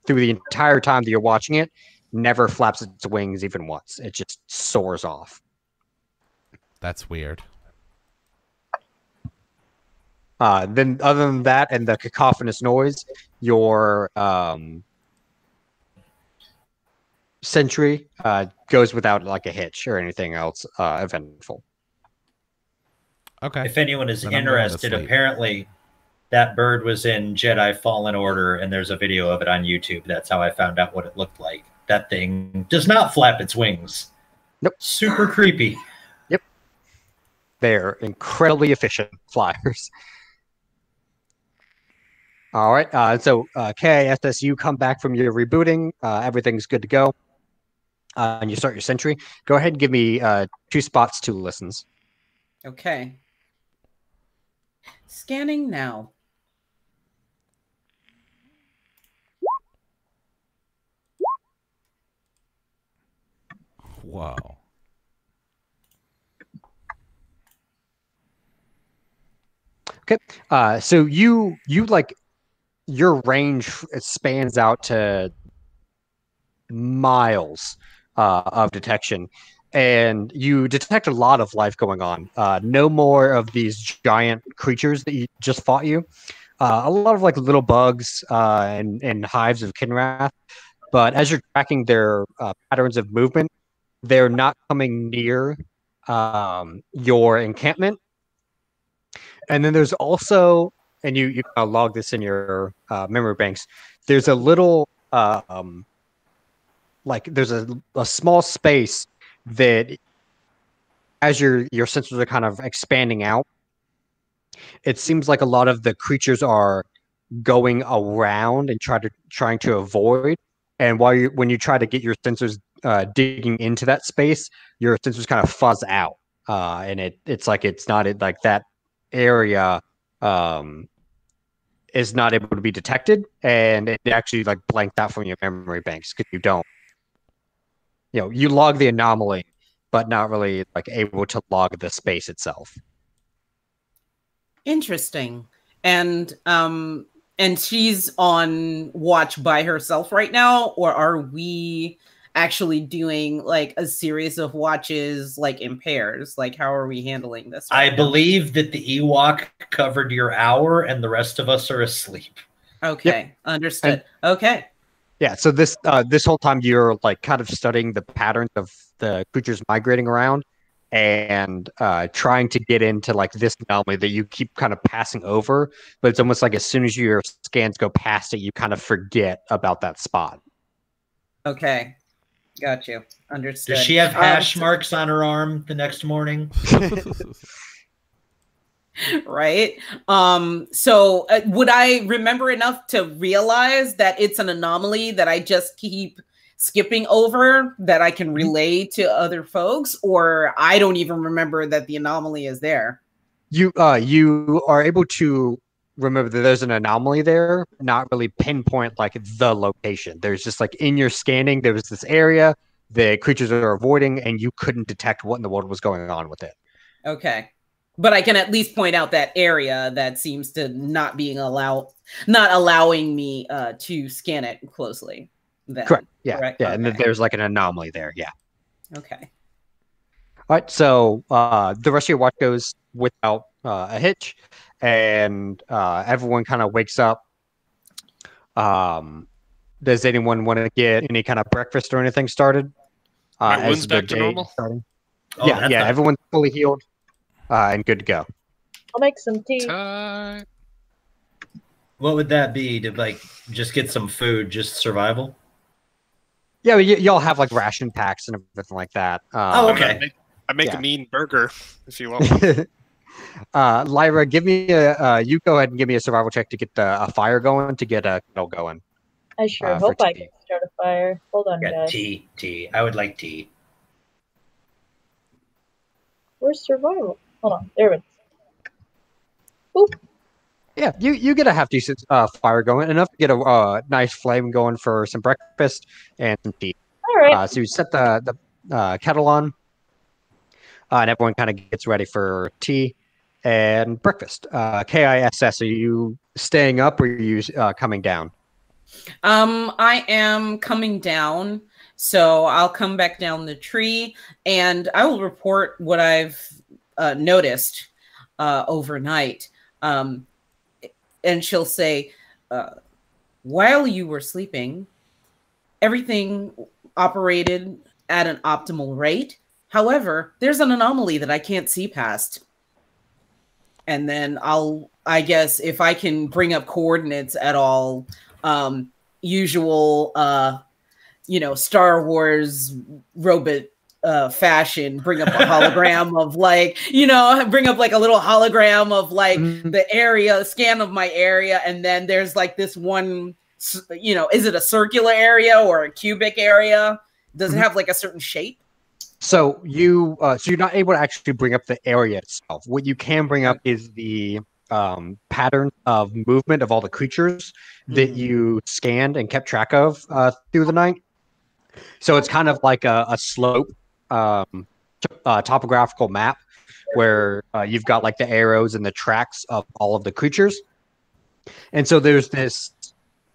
through the entire time that you're watching it, never flaps its wings even once. It just soars off. That's weird. Then other than that and the cacophonous noise, your sentry goes without like a hitch or anything else eventful. Okay. If anyone is interested, apparently that bird was in Jedi Fallen Order, and there's a video of it on YouTube. That's how I found out what it looked like. That thing does not flap its wings. Nope. Super creepy. Yep. They're incredibly efficient flyers. All right. So K.I.S.S, you come back from your rebooting. Everything's good to go. And you start your sentry. Go ahead and give me 2 spots, 2 listens. Okay. Scanning now. Whoa. Okay. So you like your range spans out to miles of detection, and you detect a lot of life going on. No more of these giant creatures that you just fought you. a lot of like little bugs and hives of Kinrath. But as you're tracking their patterns of movement, they're not coming near your encampment. And then there's also, and you log this in your memory banks. There's a little there's a small space that, as your sensors are kind of expanding out, it seems like a lot of the creatures are going around and trying to avoid. And when you try to get your sensors digging into that space, your sensors kind of fuzz out, and it's not like that area is not able to be detected, and it actually like blanked out from your memory banks because you log the anomaly, but not really like able to log the space itself. Interesting. And she's on watch by herself right now, or are we actually doing like a series of watches like in pairs? Like, how are we handling this right I believe that the Ewok covered your hour and the rest of us are asleep. Okay. Yep. Understood. Okay. Yeah, so this whole time you're like kind of studying the patterns of the creatures migrating around and trying to get into like this anomaly that you keep kind of passing over, but it's almost like as soon as your scans go past it, you kind of forget about that spot. Okay. Got you. Understood. Does she have hash marks on her arm the next morning? Right. So would I remember enough to realize that it's an anomaly that I just keep skipping over that I can relay to other folks, or I don't even remember that the anomaly is there? You are able to remember that there's an anomaly there, not really pinpoint like the location. There's just like in your scanning, there was this area the creatures are avoiding, and you couldn't detect what in the world was going on with it. Okay. But I can at least point out that area that seems to not allowing me to scan it closely. Then. Correct. Yeah. Correct? Yeah. Okay. And then there's like an anomaly there. Yeah. Okay. All right. So the rest of your watch goes without a hitch, and everyone kind of wakes up. Does anyone want to get any kind of breakfast or anything started? Everyone's back to normal. Starting? Oh, yeah. Everyone's fully healed. And good to go. I'll make some tea. What would that be? To like just get some food, just survival? Yeah, y'all have like ration packs and everything like that. Oh, okay. I make a mean burger if you want. Lyra, give me you go ahead and give me a survival check to get a fire going, to get a kettle going. I sure hope I can start a fire. Hold on, guys. Tea. I would like tea. Where's survival? Hold on, there it is. Boop. Yeah, you get a half decent fire going, enough to get a nice flame going for some breakfast and some tea. All right. So you set the kettle on, and everyone kind of gets ready for tea and breakfast. K.I.S.S, are you staying up or are you coming down? I am coming down, so I'll come back down the tree and I will report what I've noticed overnight. And she'll say, while you were sleeping, everything operated at an optimal rate. However, there's an anomaly that I can't see past. And then I guess if I can bring up coordinates at all, usual, Star Wars robot fashion, bring up a hologram of like, bring up like a little hologram of like the area, scan of my area. And then there's like this one, is it a circular area or a cubic area? Does it have like a certain shape? So you're not able to actually bring up the area itself. What you can bring up is the pattern of movement of all the creatures that you scanned and kept track of through the night. So it's kind of like a slope topographical map where you've got like the arrows and the tracks of all of the creatures. And so there's this,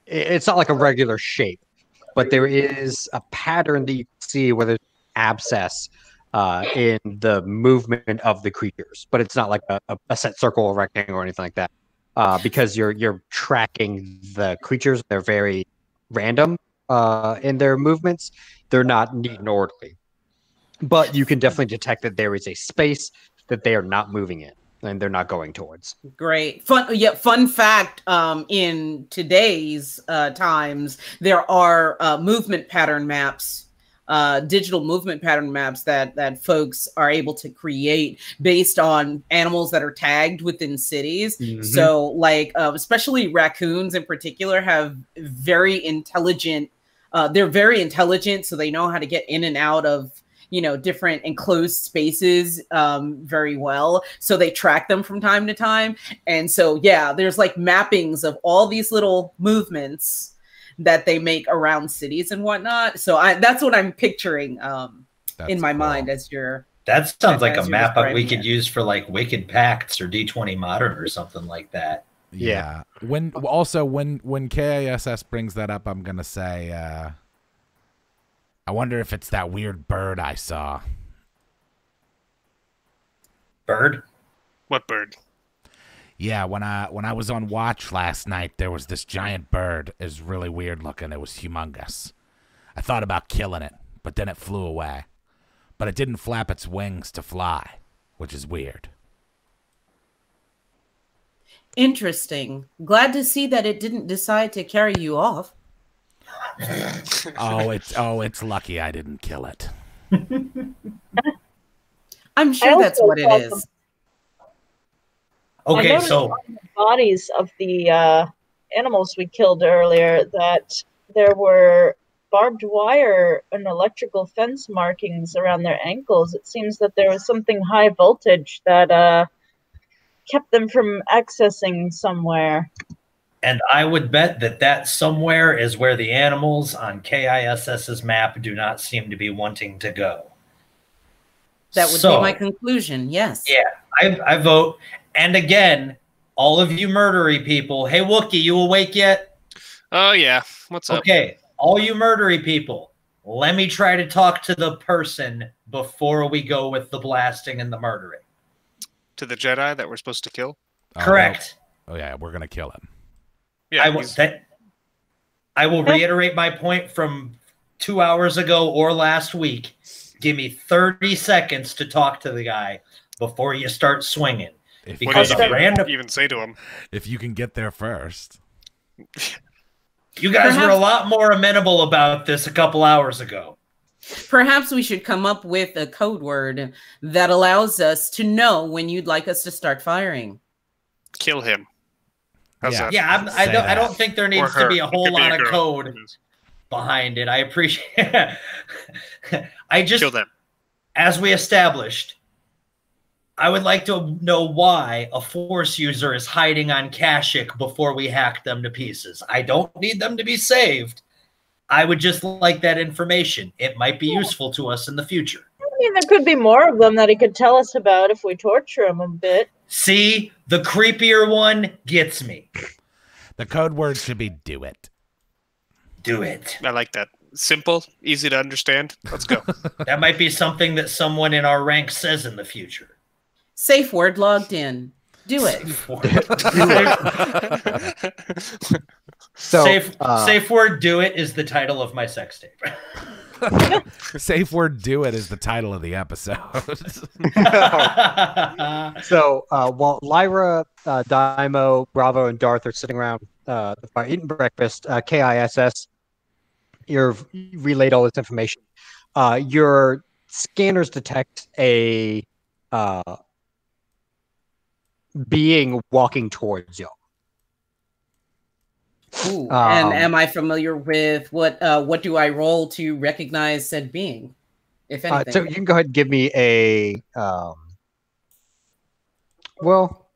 it's not like a regular shape, but there is a pattern that you can see where there's abscess in the movement of the creatures, but it's not like a set circle or rectangle or anything like that. because you're tracking the creatures. They're very random in their movements. They're not neat and orderly, but you can definitely detect that there is a space that they are not moving in and they're not going towards. Great. Fun fact, in today's times, there are movement pattern maps, digital movement pattern maps that folks are able to create based on animals that are tagged within cities. So like, especially raccoons in particular have very intelligent, they're very intelligent, so they know how to get in and out of different enclosed spaces very well. So they track them from time to time. And so, yeah, there's like mappings of all these little movements that they make around cities and whatnot. So that's what I'm picturing in my mind as you're. That sounds like a map we could use for like Wicked Pacts or D20 Modern or something like that. Yeah. When K.I.S.S. brings that up, I'm going to say, I wonder if it's that weird bird I saw. Bird? What bird? Yeah, when I was on watch last night, there was this giant bird. It was really weird looking. It was humongous. I thought about killing it, but then it flew away. But it didn't flap its wings to fly, which is weird. Interesting. Glad to see that it didn't decide to carry you off. It's lucky I didn't kill it. I'm sure that's what it is. Okay, so on the bodies of the animals we killed earlier, that there were barbed wire and electrical fence markings around their ankles. It seems that there was something high voltage that kept them from accessing somewhere. And I would bet that somewhere is where the animals on K.I.S.S's map do not seem to be wanting to go. That would be my conclusion, yes. Yeah, I vote. And again, all of you murdery people, hey, Wookie, you awake yet? Oh, yeah. What's up? Okay, all you murdery people, let me try to talk to the person before we go with the blasting and the murdering. To the Jedi that we're supposed to kill? Correct. Oh, yeah, we're going to kill him. Yeah, I will reiterate my point from 2 hours ago or last week. Give me 30 seconds to talk to the guy before you start swinging. Because even say to him, if you can get there first. You guys were a lot more amenable about this a couple hours ago. Perhaps we should come up with a code word that allows us to know when you'd like us to start firing. Kill him. I don't think there needs to be a whole lot of code behind it. I appreciate I just kill them. As we established, I would like to know why a Force user is hiding on Kashyyyk before we hack them to pieces. I don't need them to be saved. I would just like that information. It might be useful to us in the future. I mean, there could be more of them that he could tell us about if we torture him a bit. See, the creepier one gets me. The code word should be do it. Do it. I like that. Simple, easy to understand. Let's go. That might be something that someone in our rank says in the future. Safe word logged in. Do it. Safe word do it is the title of my sex tape. Safe word do it is the title of the episode. So while Lyra, Dai'Mo, Bravo, and Darth are sitting around the fire eating breakfast, K.I.S.S., you've relayed all this information. Your scanners detect a being walking towards you. Ooh, and am I familiar with what do I roll to recognize said being, if anything? So you can go ahead and give me a well,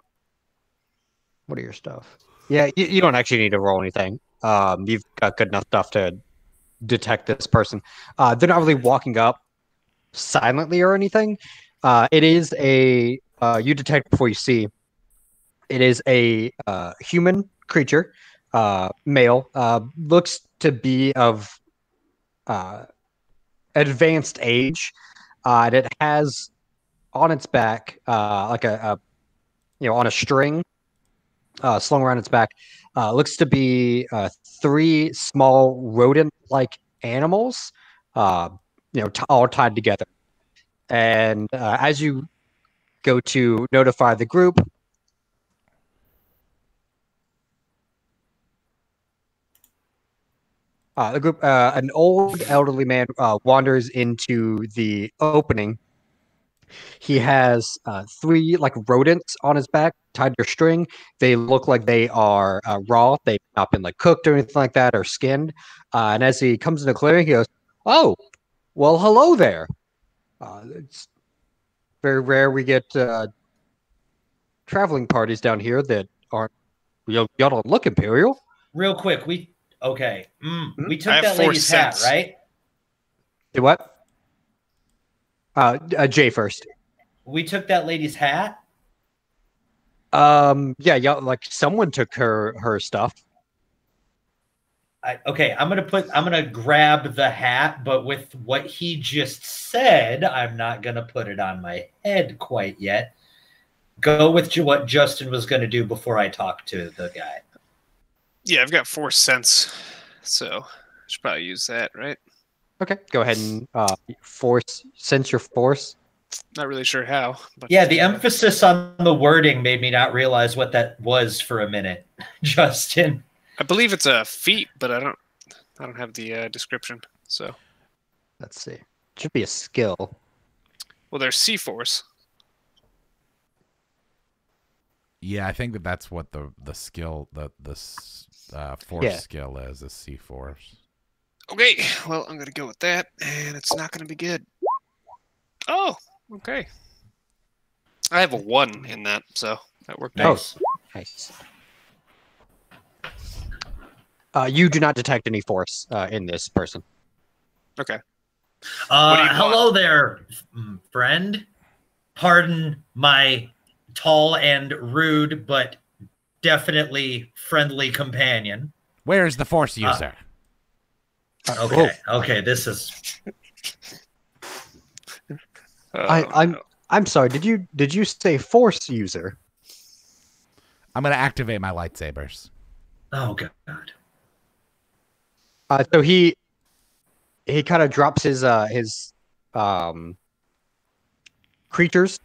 what are your stuff? Yeah, you don't actually need to roll anything. You've got good enough stuff to detect this person. They're not really walking up silently or anything. It is a you detect before you see. It is a human creature, male, looks to be of advanced age, and it has on its back like on a string, slung around its back. Looks to be 3 small rodent-like animals, all tied together. And as you go to notify the group, an old elderly man wanders into the opening. He has 3 like rodents on his back tied to a string. They look like they are raw. They've not been like cooked or anything like that or skinned. And as he comes into the clearing, he goes, "Oh, well, hello there." It's very rare we get traveling parties down here that aren't. Y'all don't look imperial. Real quick, we took I have that 4 lady's cents. hat, right? Do what? Jay first. We took that lady's hat. Yeah, like someone took her stuff. Okay, I'm gonna grab the hat, but with what he just said, I'm not gonna put it on my head quite yet. Go with what Justen was gonna do before I talk to the guy. Yeah, I've got 4 cents, so I should probably use that, right? Okay, go ahead and sense your force. Not really sure how. But yeah, the emphasis on the wording made me not realize what that was for a minute, Justen. I believe it's a feat, but I don't have the description. So let's see. It should be a skill. Well, there's C-Force. Yeah, I think that's what the skill force skill is C-Force. Okay, well, I'm gonna go with that, and it's not gonna be good. Oh, okay. I have a 1 in that, so that worked out. Nice. You do not detect any force in this person. Okay. Hello there, friend. Pardon my tall and rude, but definitely friendly companion. Where's the force user? Okay, this is. I'm sorry. Did you say force user? I'm gonna activate my lightsabers. Oh god. So he kind of drops his creatures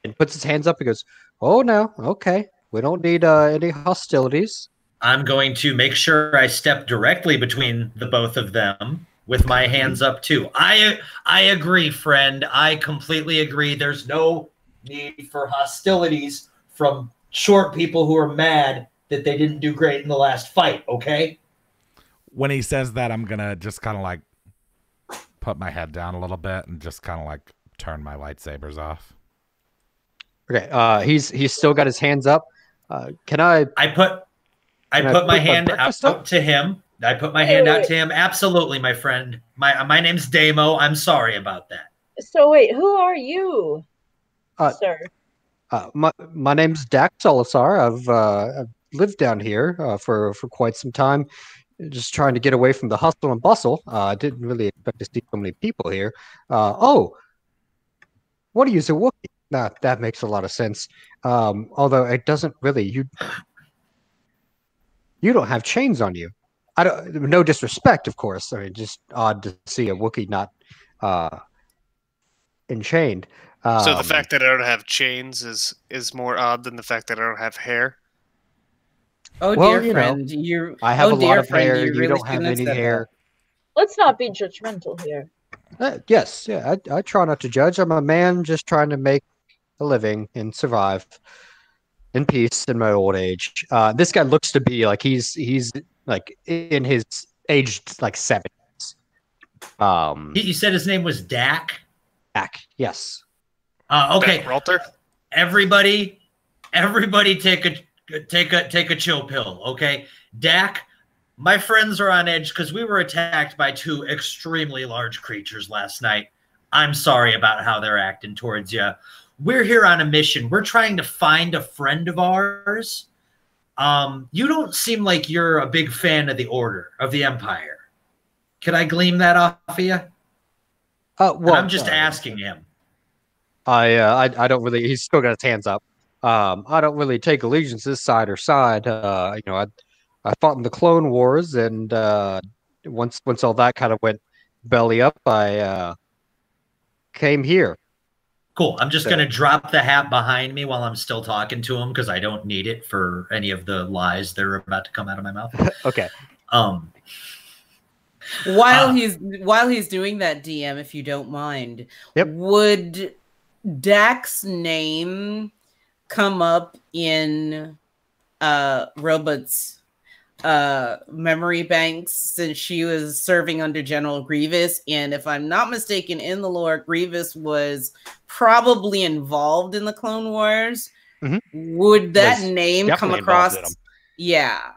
and puts his hands up. He goes, "Oh no, okay. We don't need any hostilities." I'm going to make sure I step directly between the both of them with my hands up too. I agree, friend. I completely agree. There's no need for hostilities from short people who are mad that they didn't do great in the last fight, okay? When he says that, I'm going to just kind of like put my head down a little bit and just kind of like turn my lightsabers off. Okay. He's still got his hands up. Can I put my hand out to him. I put my hand out to him. Absolutely, my friend. My name's Dai'Mo. I'm sorry about that. So wait, who are you, sir? My name's Dax Solisar. I've lived down here for quite some time, just trying to get away from the hustle and bustle. I didn't really expect to see so many people here. What do you say, Wookie? Nah, that makes a lot of sense. Although it doesn't really. You don't have chains on you. I don't. No disrespect, of course. I mean, just odd to see a Wookiee not enchained. So the fact that I don't have chains is more odd than the fact that I don't have hair. Oh dear friend, I have a lot of hair. You don't have any hair. Let's not be judgmental here. Yes, yeah. I try not to judge. I'm a man just trying to make a living and survive in peace in my old age. This guy looks to be like he's like in his aged like 70s. You said his name was Dak? Dak, yes. Okay. Walter. Everybody take a chill pill, okay? Dak, my friends are on edge because we were attacked by 2 extremely large creatures last night. I'm sorry about how they're acting towards you. We're here on a mission. We're trying to find a friend of ours. You don't seem like you're a big fan of the Order, of the Empire. Could I glean that off of you? Well, I'm just asking him. I don't really. He's still got his hands up. I don't really take allegiances side or side. I fought in the Clone Wars, and once all that kind of went belly up, I came here. Cool. I'm just going to drop the hat behind me while I'm still talking to him because I don't need it for any of the lies that are about to come out of my mouth. Okay. While he's doing that, DM, if you don't mind, would Dak's name come up in Robot's memory banks since she was serving under General Grievous? And if I'm not mistaken, in the lore, Grievous was probably involved in the Clone Wars. Would that name come across? Yeah.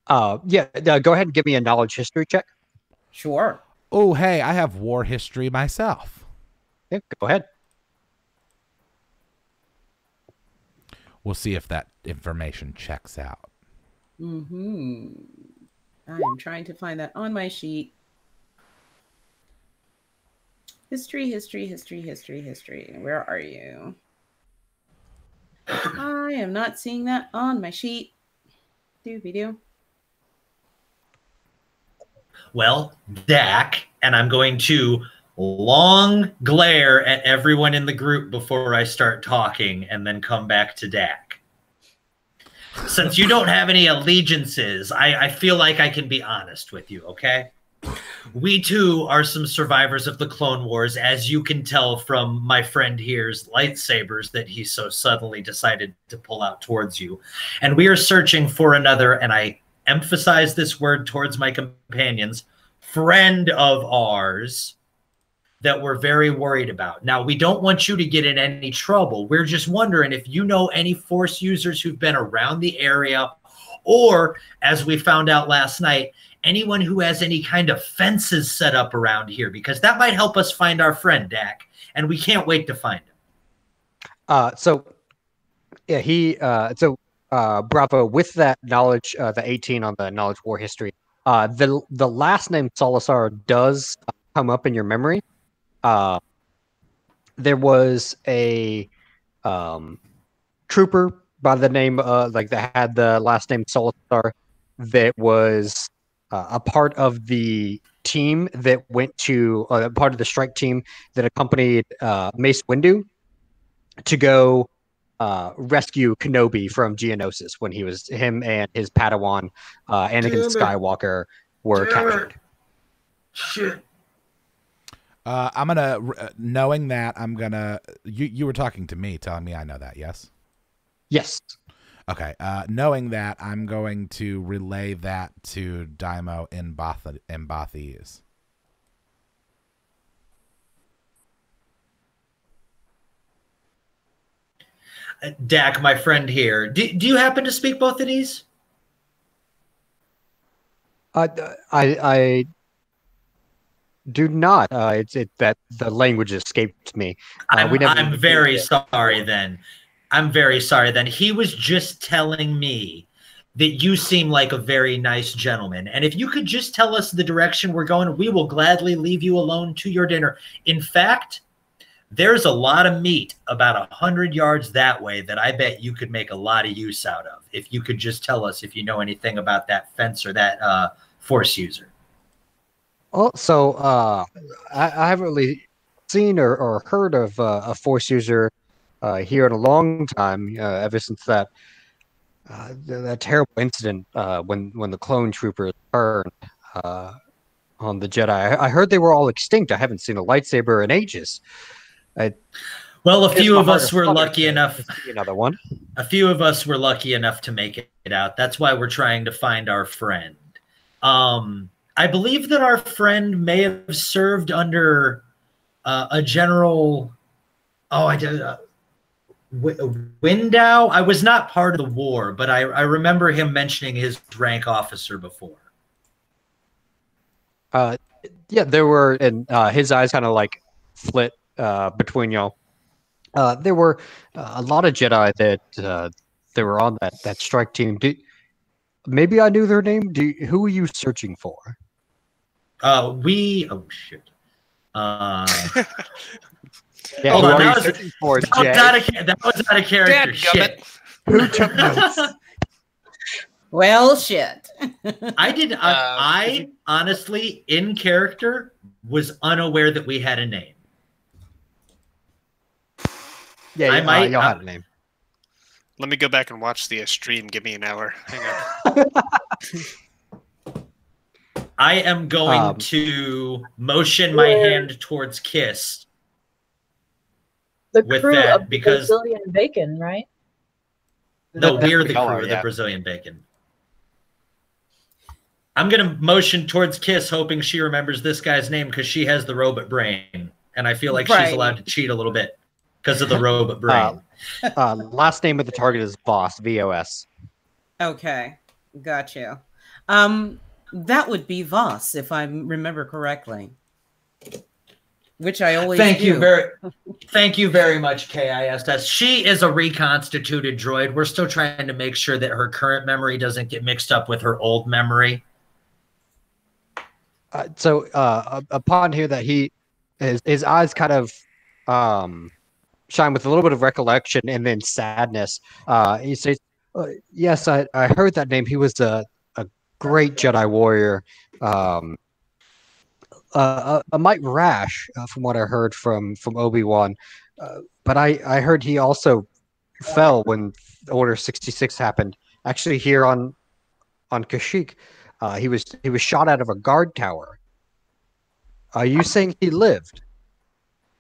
Go ahead and give me a knowledge history check. Sure. Oh, hey, I have war history myself. Yeah, go ahead. We'll see if that information checks out. I am trying to find that on my sheet. History. Where are you? I am not seeing that on my sheet. Doobie-doo. Well, Dak, and I'm going to long glare at everyone in the group before I start talking and then come back to Dak. Since you don't have any allegiances, I feel like I can be honest with you, okay? We too are some survivors of the Clone Wars, as you can tell from my friend here's lightsabers that he so suddenly decided to pull out towards you. And we are searching for another, and I emphasize this word towards my companions, friend of ours that we're very worried about. Now, we don't want you to get in any trouble. We're just wondering if you know any Force users who've been around the area, or, as we found out last night, anyone who has any kind of fences set up around here, because that might help us find our friend, Dak, and we can't wait to find him. Bravo, with that knowledge, the 18 on the knowledge war history, the last name Solisar does come up in your memory. There was a trooper by the name that had the last name Solisar that was a part of the team that went to part of the strike team that accompanied Mace Windu to go rescue Kenobi from Geonosis when him and his Padawan Anakin Skywalker were captured. Shit. I'm gonna, knowing that, I'm gonna. You were talking to me, telling me I know that. Yes. Yes. Okay. Knowing that, I'm going to relay that to Dai'Mo in Bothese. Dak, my friend here, do you happen to speak both of these? I do not. It's that the language escaped me. I'm very sorry then. I'm very sorry then. He was just telling me that you seem like a very nice gentleman. And if you could just tell us the direction we're going, we will gladly leave you alone to your dinner. In fact, there's a lot of meat about 100 yards that way that I bet you could make a lot of use out of. If you could just tell us if you know anything about that fence or that Force user. Well, so I haven't really seen or heard of a Force user here in a long time, ever since that terrible incident when the clone troopers turned on the Jedi. I heard they were all extinct. I haven't seen a lightsaber in ages. Well, a few of us were lucky enough. Another one. A few of us were lucky enough to make it out. That's why we're trying to find our friend. I believe that our friend may have served under a general. Oh, I did. Window. I was not part of the war, but I remember him mentioning his rank officer before. Yeah, there were, and his eyes kind of like flit between y'all. There were a lot of Jedi that they were on that strike team. Maybe I knew their name. Who are you searching for? Oh shit. Yeah, Hold who on, are you that was, searching for, that, was Jay? that was out of character. Shit. Who took notes? Well, shit. I honestly, in character, was unaware that we had a name. Yeah, y'all had a name. Let me go back and watch the stream. Give me an hour. Hang on. I am going to motion my hand towards K.I.S.S. The with crew that, of the because Brazilian bacon, right? no, we're the we all crew are, of the yeah. Brazilian bacon. I'm going to motion towards K.I.S.S, hoping she remembers this guy's name because she has the robot brain. And I feel like she's allowed to cheat a little bit because of the robot brain. Last name of the target is Voss, V-O-S. Okay, got you. That would be Voss, if I remember correctly. Which I always Thank you very much, K.I.S.S. She is a reconstituted droid. We're still trying to make sure that her current memory doesn't get mixed up with her old memory. So upon hearing that, his eyes kind of shine with a little bit of recollection and then sadness. He says, "Yes, I heard that name. He was a great Jedi warrior, a mite rash, from what I heard from Obi-Wan. But I heard he also fell when Order 66 happened. Actually, here on Kashyyyk, he was shot out of a guard tower. Are you saying he lived?"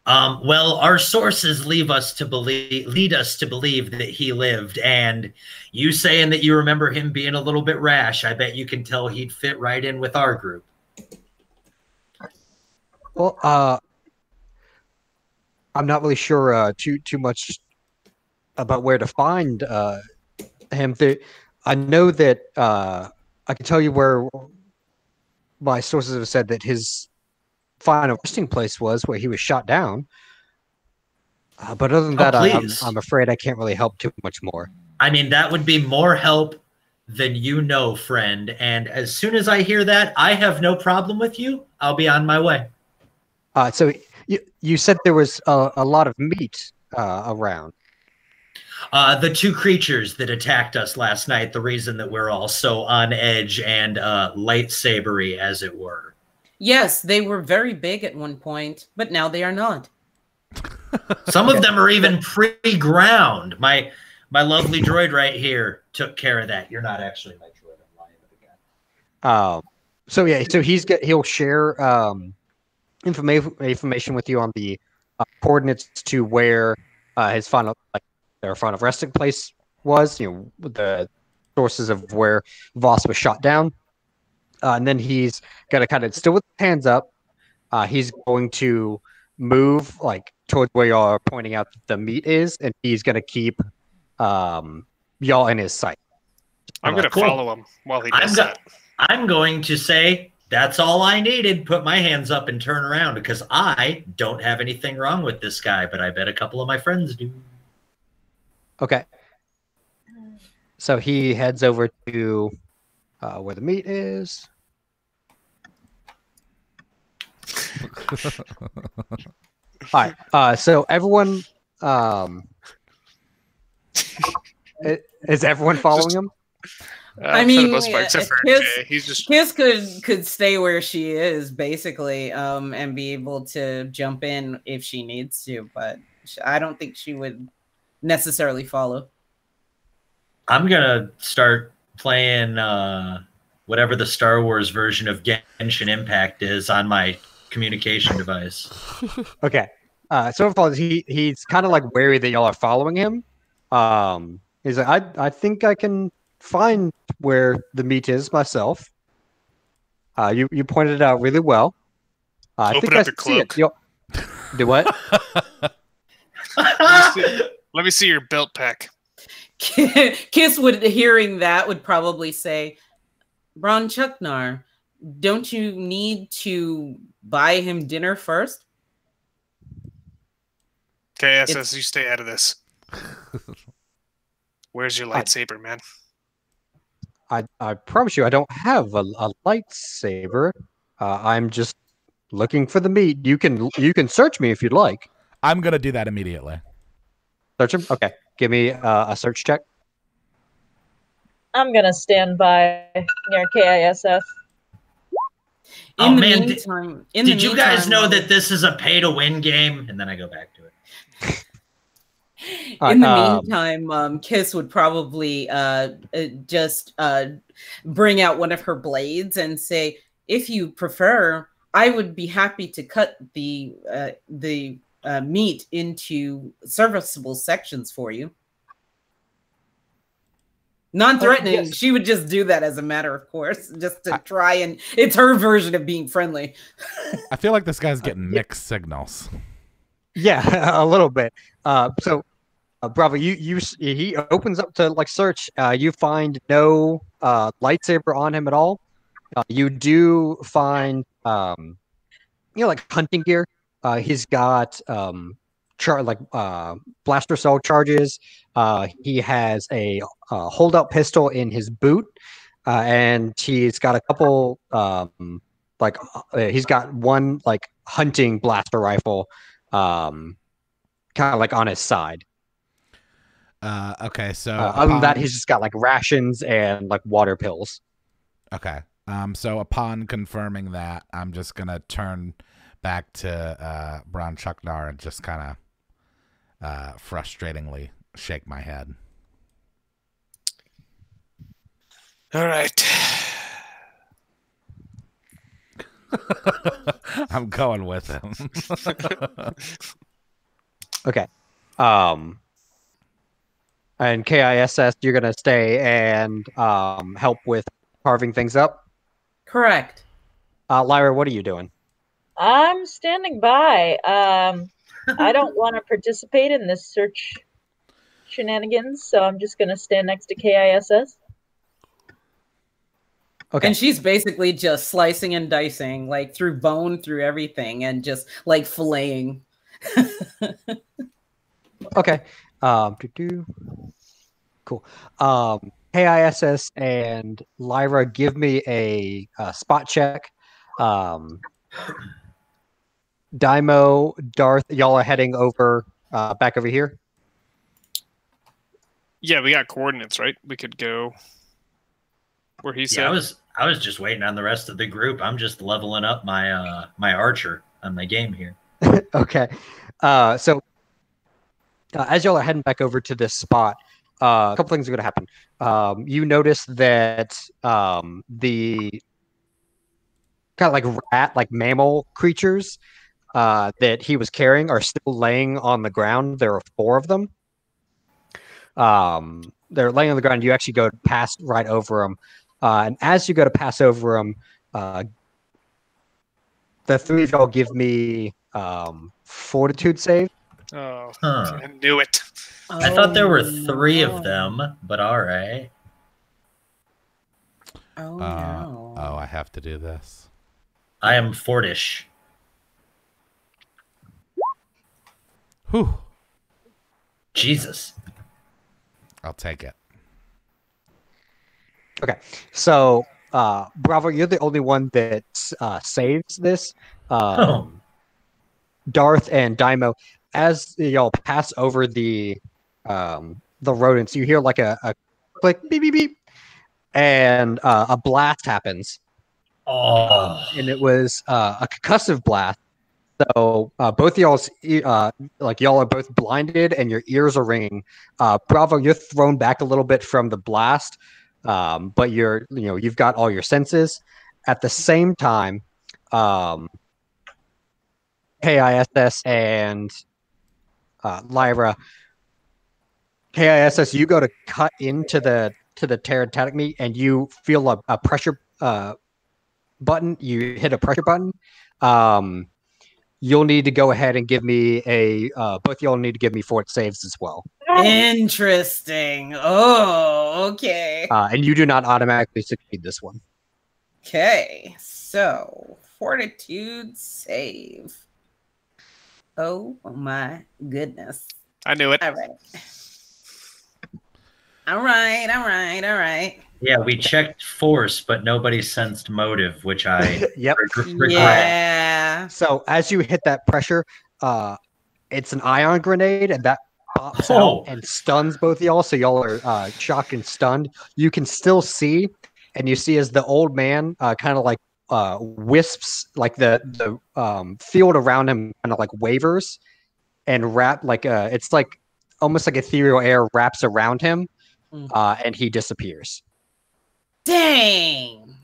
Well, our sources lead us to believe that he lived, and you saying that you remember him being a little bit rash, I bet you can tell he'd fit right in with our group. Well, I'm not really sure too much about where to find him. I know that I can tell you where my sources have said that his final resting place was, where he was shot down. But other than that, I'm afraid I can't really help too much more. I mean, that would be more help than you know, friend. And as soon as I hear that, I have no problem with you. I'll be on my way. So you said there was a lot of meat around. The two creatures that attacked us last night, the reason that we're all so on edge and lightsabery, as it were. Yes, they were very big at one point, but now they are not. Some of them are even pre-ground. My lovely droid right here took care of that. You're not actually my droid. I'm lying again. So yeah, so he'll share information with you on the coordinates to where his final resting place was. You know, the sources of where Voss was shot down. And then he's going to kind of, still with his hands up, he's going to move like towards where y'all are pointing out the meat is, and he's going to keep y'all in his sight. I'm going to follow him while he does that. I'm going to say, that's all I needed. Put my hands up and turn around, because I don't have anything wrong with this guy, but I bet a couple of my friends do. Okay. So he heads over to where the meat is. All right. So everyone, is everyone following him? I mean, K.I.S.S could stay where she is, basically, and be able to jump in if she needs to, but I don't think she would necessarily follow. I'm gonna start playing whatever the Star Wars version of Genshin Impact is on my communication device. Okay. So far, he's kind of like wary that y'all are following him. He's like, I think I can find where the meat is myself. You pointed it out really well. I Open think up I your see cloak. it. Do what? Let me see your belt pack. K.I.S.S would, hearing that, would probably say, Bronchuknar, don't you need to buy him dinner first? K.I.S.S, you stay out of this. Where's your lightsaber, man? I promise you, I don't have a lightsaber. I'm just looking for the meat. You can search me if you'd like. I'm gonna do that immediately. Search him. Okay, give me a search check. I'm gonna stand by near K.I.S.S. In the meantime, did you guys know that this is a pay-to-win game? And then I go back to it. In the meantime, K.I.S.S would probably just bring out one of her blades and say, "If you prefer, I would be happy to cut the meat into serviceable sections for you." Non-threatening. Yes. She would just do that as a matter of course, just to try and it's her version of being friendly. I feel like this guy's getting mixed signals. Yeah, a little bit. So, Bravo, he opens up to like search. You find no lightsaber on him at all. You do find like hunting gear. He's got blaster cell charges. He has a holdout pistol in his boot, and he's got a couple he's got one like hunting blaster rifle, kind of like on his side. Okay, so other than that, he's just got like rations and like water pills. Okay, so upon confirming that, I'm just gonna turn back to Bronchuknar and just kind of frustratingly shake my head. All right. I'm going with him. Okay. And K.I.S.S, you're gonna stay and help with carving things up? Correct. Lyra, what are you doing? I'm standing by. I don't want to participate in this search shenanigans, so I'm just going to stand next to K.I.S.S. Okay. And she's basically just slicing and dicing, like through bone, through everything, and just like filleting. Okay. Cool. K.I.S.S and Lyra, give me a spot check. Dai'Mo, Darth, y'all are heading over back over here. Yeah, we got coordinates, right? We could go where he said. I was just waiting on the rest of the group. I'm just leveling up my my archer on my game here. Okay. So as y'all are heading back over to this spot, a couple things are going to happen. You notice that the kind of like rat, like mammal creatures that he was carrying are still laying on the ground. There are 4 of them. They're laying on the ground. You actually go past right over them. And as you go to pass over them, the 3 of y'all give me fortitude save. Oh, I knew it. I thought there were 3 of them, but all right. Oh, no. Oh, I have to do this. I am Fortish. Whew. Jesus. I'll take it. Okay, so Bravo, you're the only one that saves this. Darth and Dai'Mo, as y'all pass over the rodents, you hear like a click, beep beep beep, and a blast happens. And it was a concussive blast. So both y'all's like y'all are both blinded and your ears are ringing. Bravo, you're thrown back a little bit from the blast, but you've got all your senses. At the same time, K.I.S.S and Lyra, K.I.S.S, you go to cut into the Terentatek meat and you feel a pressure button. You hit a pressure button. You'll need to go ahead and give me both y'all need to give me fort saves as well. Interesting. Oh, okay. And you do not automatically succeed this one. Okay, so fortitude save. Oh my goodness. I knew it. All right. Yeah, we checked force, but nobody sensed motive, which I Yep. regret. Yeah. So as you hit that pressure, it's an ion grenade, and that pops out and stuns both of y'all. So y'all are shocked and stunned. You can still see, and you see as the old man kind of like wisps, like the field around him kind of like wavers and it's like almost like ethereal air wraps around him, and he disappears. Dang.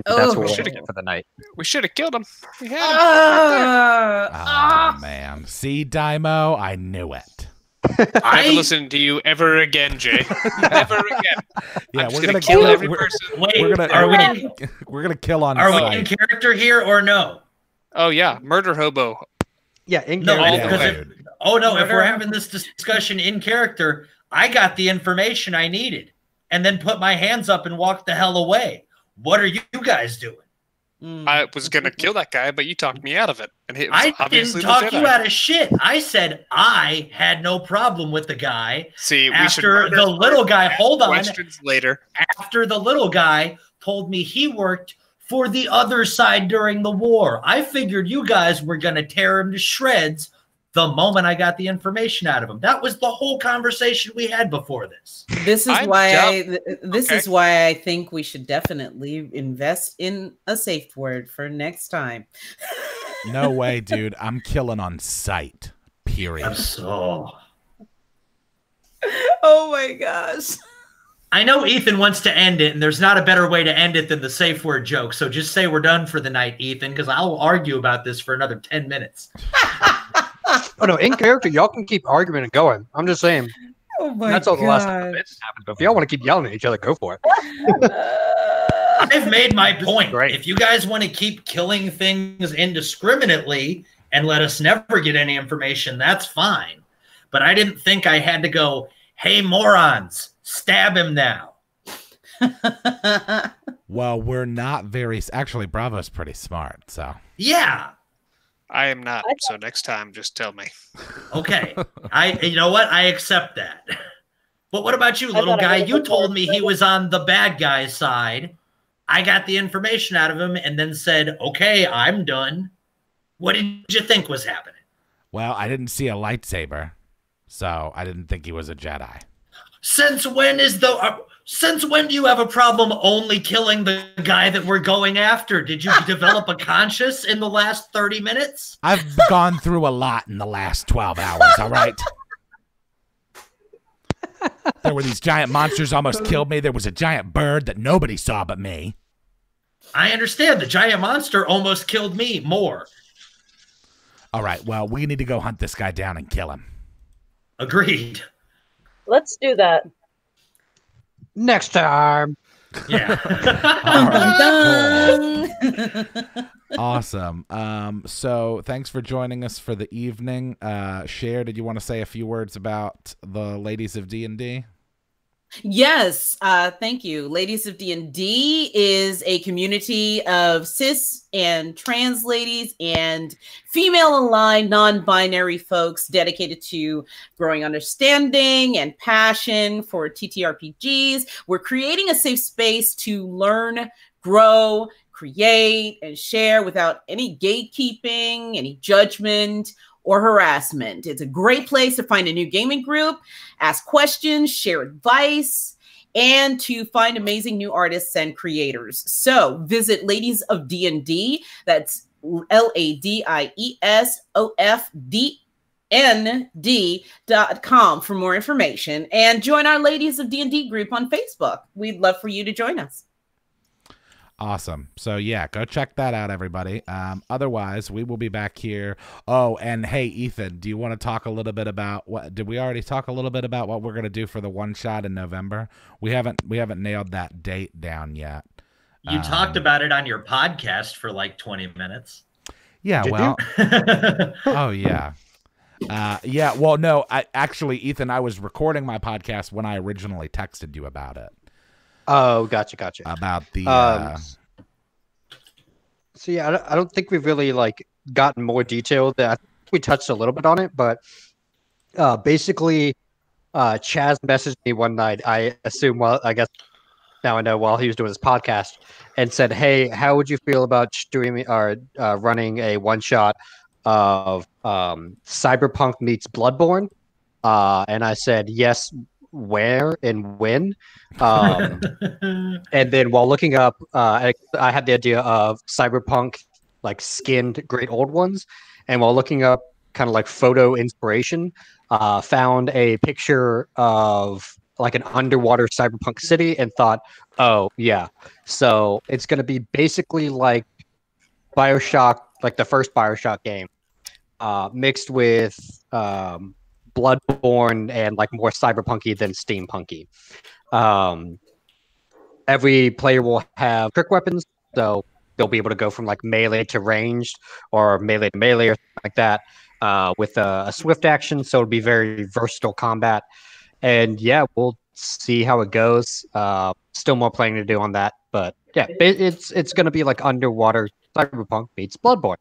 That's what we should have for the night. We should have killed him. We had him. Oh man. See, Dai'Mo, I knew it. Never listen to you ever again, Jay. Never again. Yeah, we're gonna kill every person. Wait, we're gonna kill on. Are we in character here or no? Oh yeah, murder hobo. Yeah, in character. If we're having this discussion in character, I got the information I needed, and then put my hands up and walked the hell away. What are you guys doing? I was gonna kill that guy, but you talked me out of it. And I didn't talk you out of shit. I said I had no problem with the guy. See, after the little guy, hold on. Questions later. After the little guy told me he worked for the other side during the war, I figured you guys were gonna tear him to shreds the moment I got the information out of him. That was the whole conversation we had before this. This is why I think we should definitely invest in a safe word for next time. No way, dude. I'm killing on sight. Period. Oh my gosh. I know Ethan wants to end it, and there's not a better way to end it than the safe word joke. So just say we're done for the night, Ethan, because I'll argue about this for another 10 minutes. Oh no, in character, y'all can keep arguing and going. I'm just saying. Oh my That's all the last couple bits happened. But if y'all want to keep yelling at each other, go for it. I've made my point. If you guys want to keep killing things indiscriminately and let us never get any information, that's fine. But I didn't think I had to go, hey, morons, stab him now. Well, we're not very... Actually, Bravo's pretty smart, so... Yeah. I am not, so next time, just tell me. Okay. You know what? I accept that. But what about you, little guy? You told me he was on the bad guy's side. I got the information out of him and then said, okay, I'm done. What did you think was happening? Well, I didn't see a lightsaber, so I didn't think he was a Jedi. Since when do you have a problem only killing the guy that we're going after? Did you develop a conscience in the last 30 minutes? I've gone through a lot in the last 12 hours, all right? There were these giant monsters almost killed me. There was a giant bird that nobody saw but me. I understand. The giant monster almost killed me more. All right, well, we need to go hunt this guy down and kill him. Agreed. Let's do that. Next time. Yeah. Cool. Awesome. So thanks for joining us for the evening. Cher, did you want to say a few words about the Ladies of D&D? Yes, thank you. Ladies of D&D is a community of cis and trans ladies and female-aligned, non-binary folks dedicated to growing understanding and passion for TTRPGs. We're creating a safe space to learn, grow, create, and share without any gatekeeping, any judgment, or harassment. It's a great place to find a new gaming group, ask questions, share advice, and to find amazing new artists and creators. So visit Ladies of D&D, that's LadiesOfDND.com for more information, and join our Ladies of D&D group on Facebook. We'd love for you to join us. Awesome. So yeah, go check that out, everybody. Otherwise, we will be back here. Oh, and hey, Ethan, do you want to talk a little bit about what? Did we already talk a little bit about what we're gonna do for the one shot in November? We haven't nailed that date down yet. You talked about it on your podcast for like 20 minutes. Yeah. Well. Oh yeah. Yeah. Well, no. Ethan, I was recording my podcast when I originally texted you about it. Oh, gotcha. About the. So yeah, I don't think we've really gotten more detail. That we touched a little bit on it, but basically, Chaz messaged me one night. I assume, well, I guess now I know, while he was doing his podcast, and said, "Hey, how would you feel about streaming or running a one shot of Cyberpunk meets Bloodborne, and I said yes. Where and when, and then while looking up, I had the idea of Cyberpunk, like skinned Great Old Ones, and while looking up kind of like photo inspiration, found a picture of like an underwater cyberpunk city and thought, oh yeah, so it's going to be basically like BioShock, like the first BioShock game, mixed with Bloodborne and like more cyberpunky than steampunky. Every player will have trick weapons, so they'll be able to go from like melee to ranged or melee to melee or something like that, with a swift action. So it'll be very versatile combat. And yeah, we'll see how it goes. Still more playing to do on that, but yeah, it's going to be like underwater cyberpunk meets Bloodborne.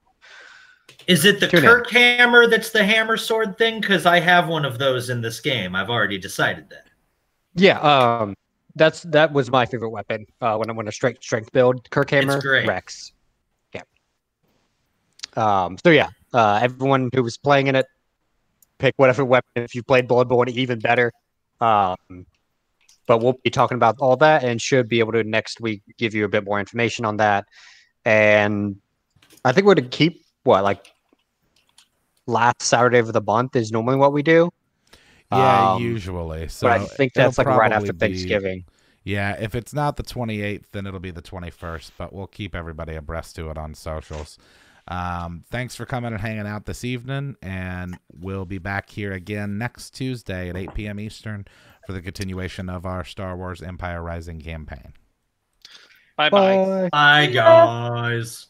Is it the Kirk hammer that's the hammer sword thing? Because I have one of those in this game. I've already decided that. Yeah, that was my favorite weapon when I'm on a strength build. Kirk hammer, Rex. Yeah. So yeah, everyone who was playing in it, pick whatever weapon. If you played Bloodborne, even better. But we'll be talking about all that and should be able to next week give you a bit more information on that. And I think we're to keep last Saturday of the month is normally what we do. Yeah, usually. So but I think that's like right after Thanksgiving. Yeah, if it's not the 28th, then it'll be the 21st, but we'll keep everybody abreast to it on socials. Thanks for coming and hanging out this evening, and we'll be back here again next Tuesday at 8 p.m. Eastern for the continuation of our Star Wars Empire Rising campaign. Bye-bye. Bye, guys.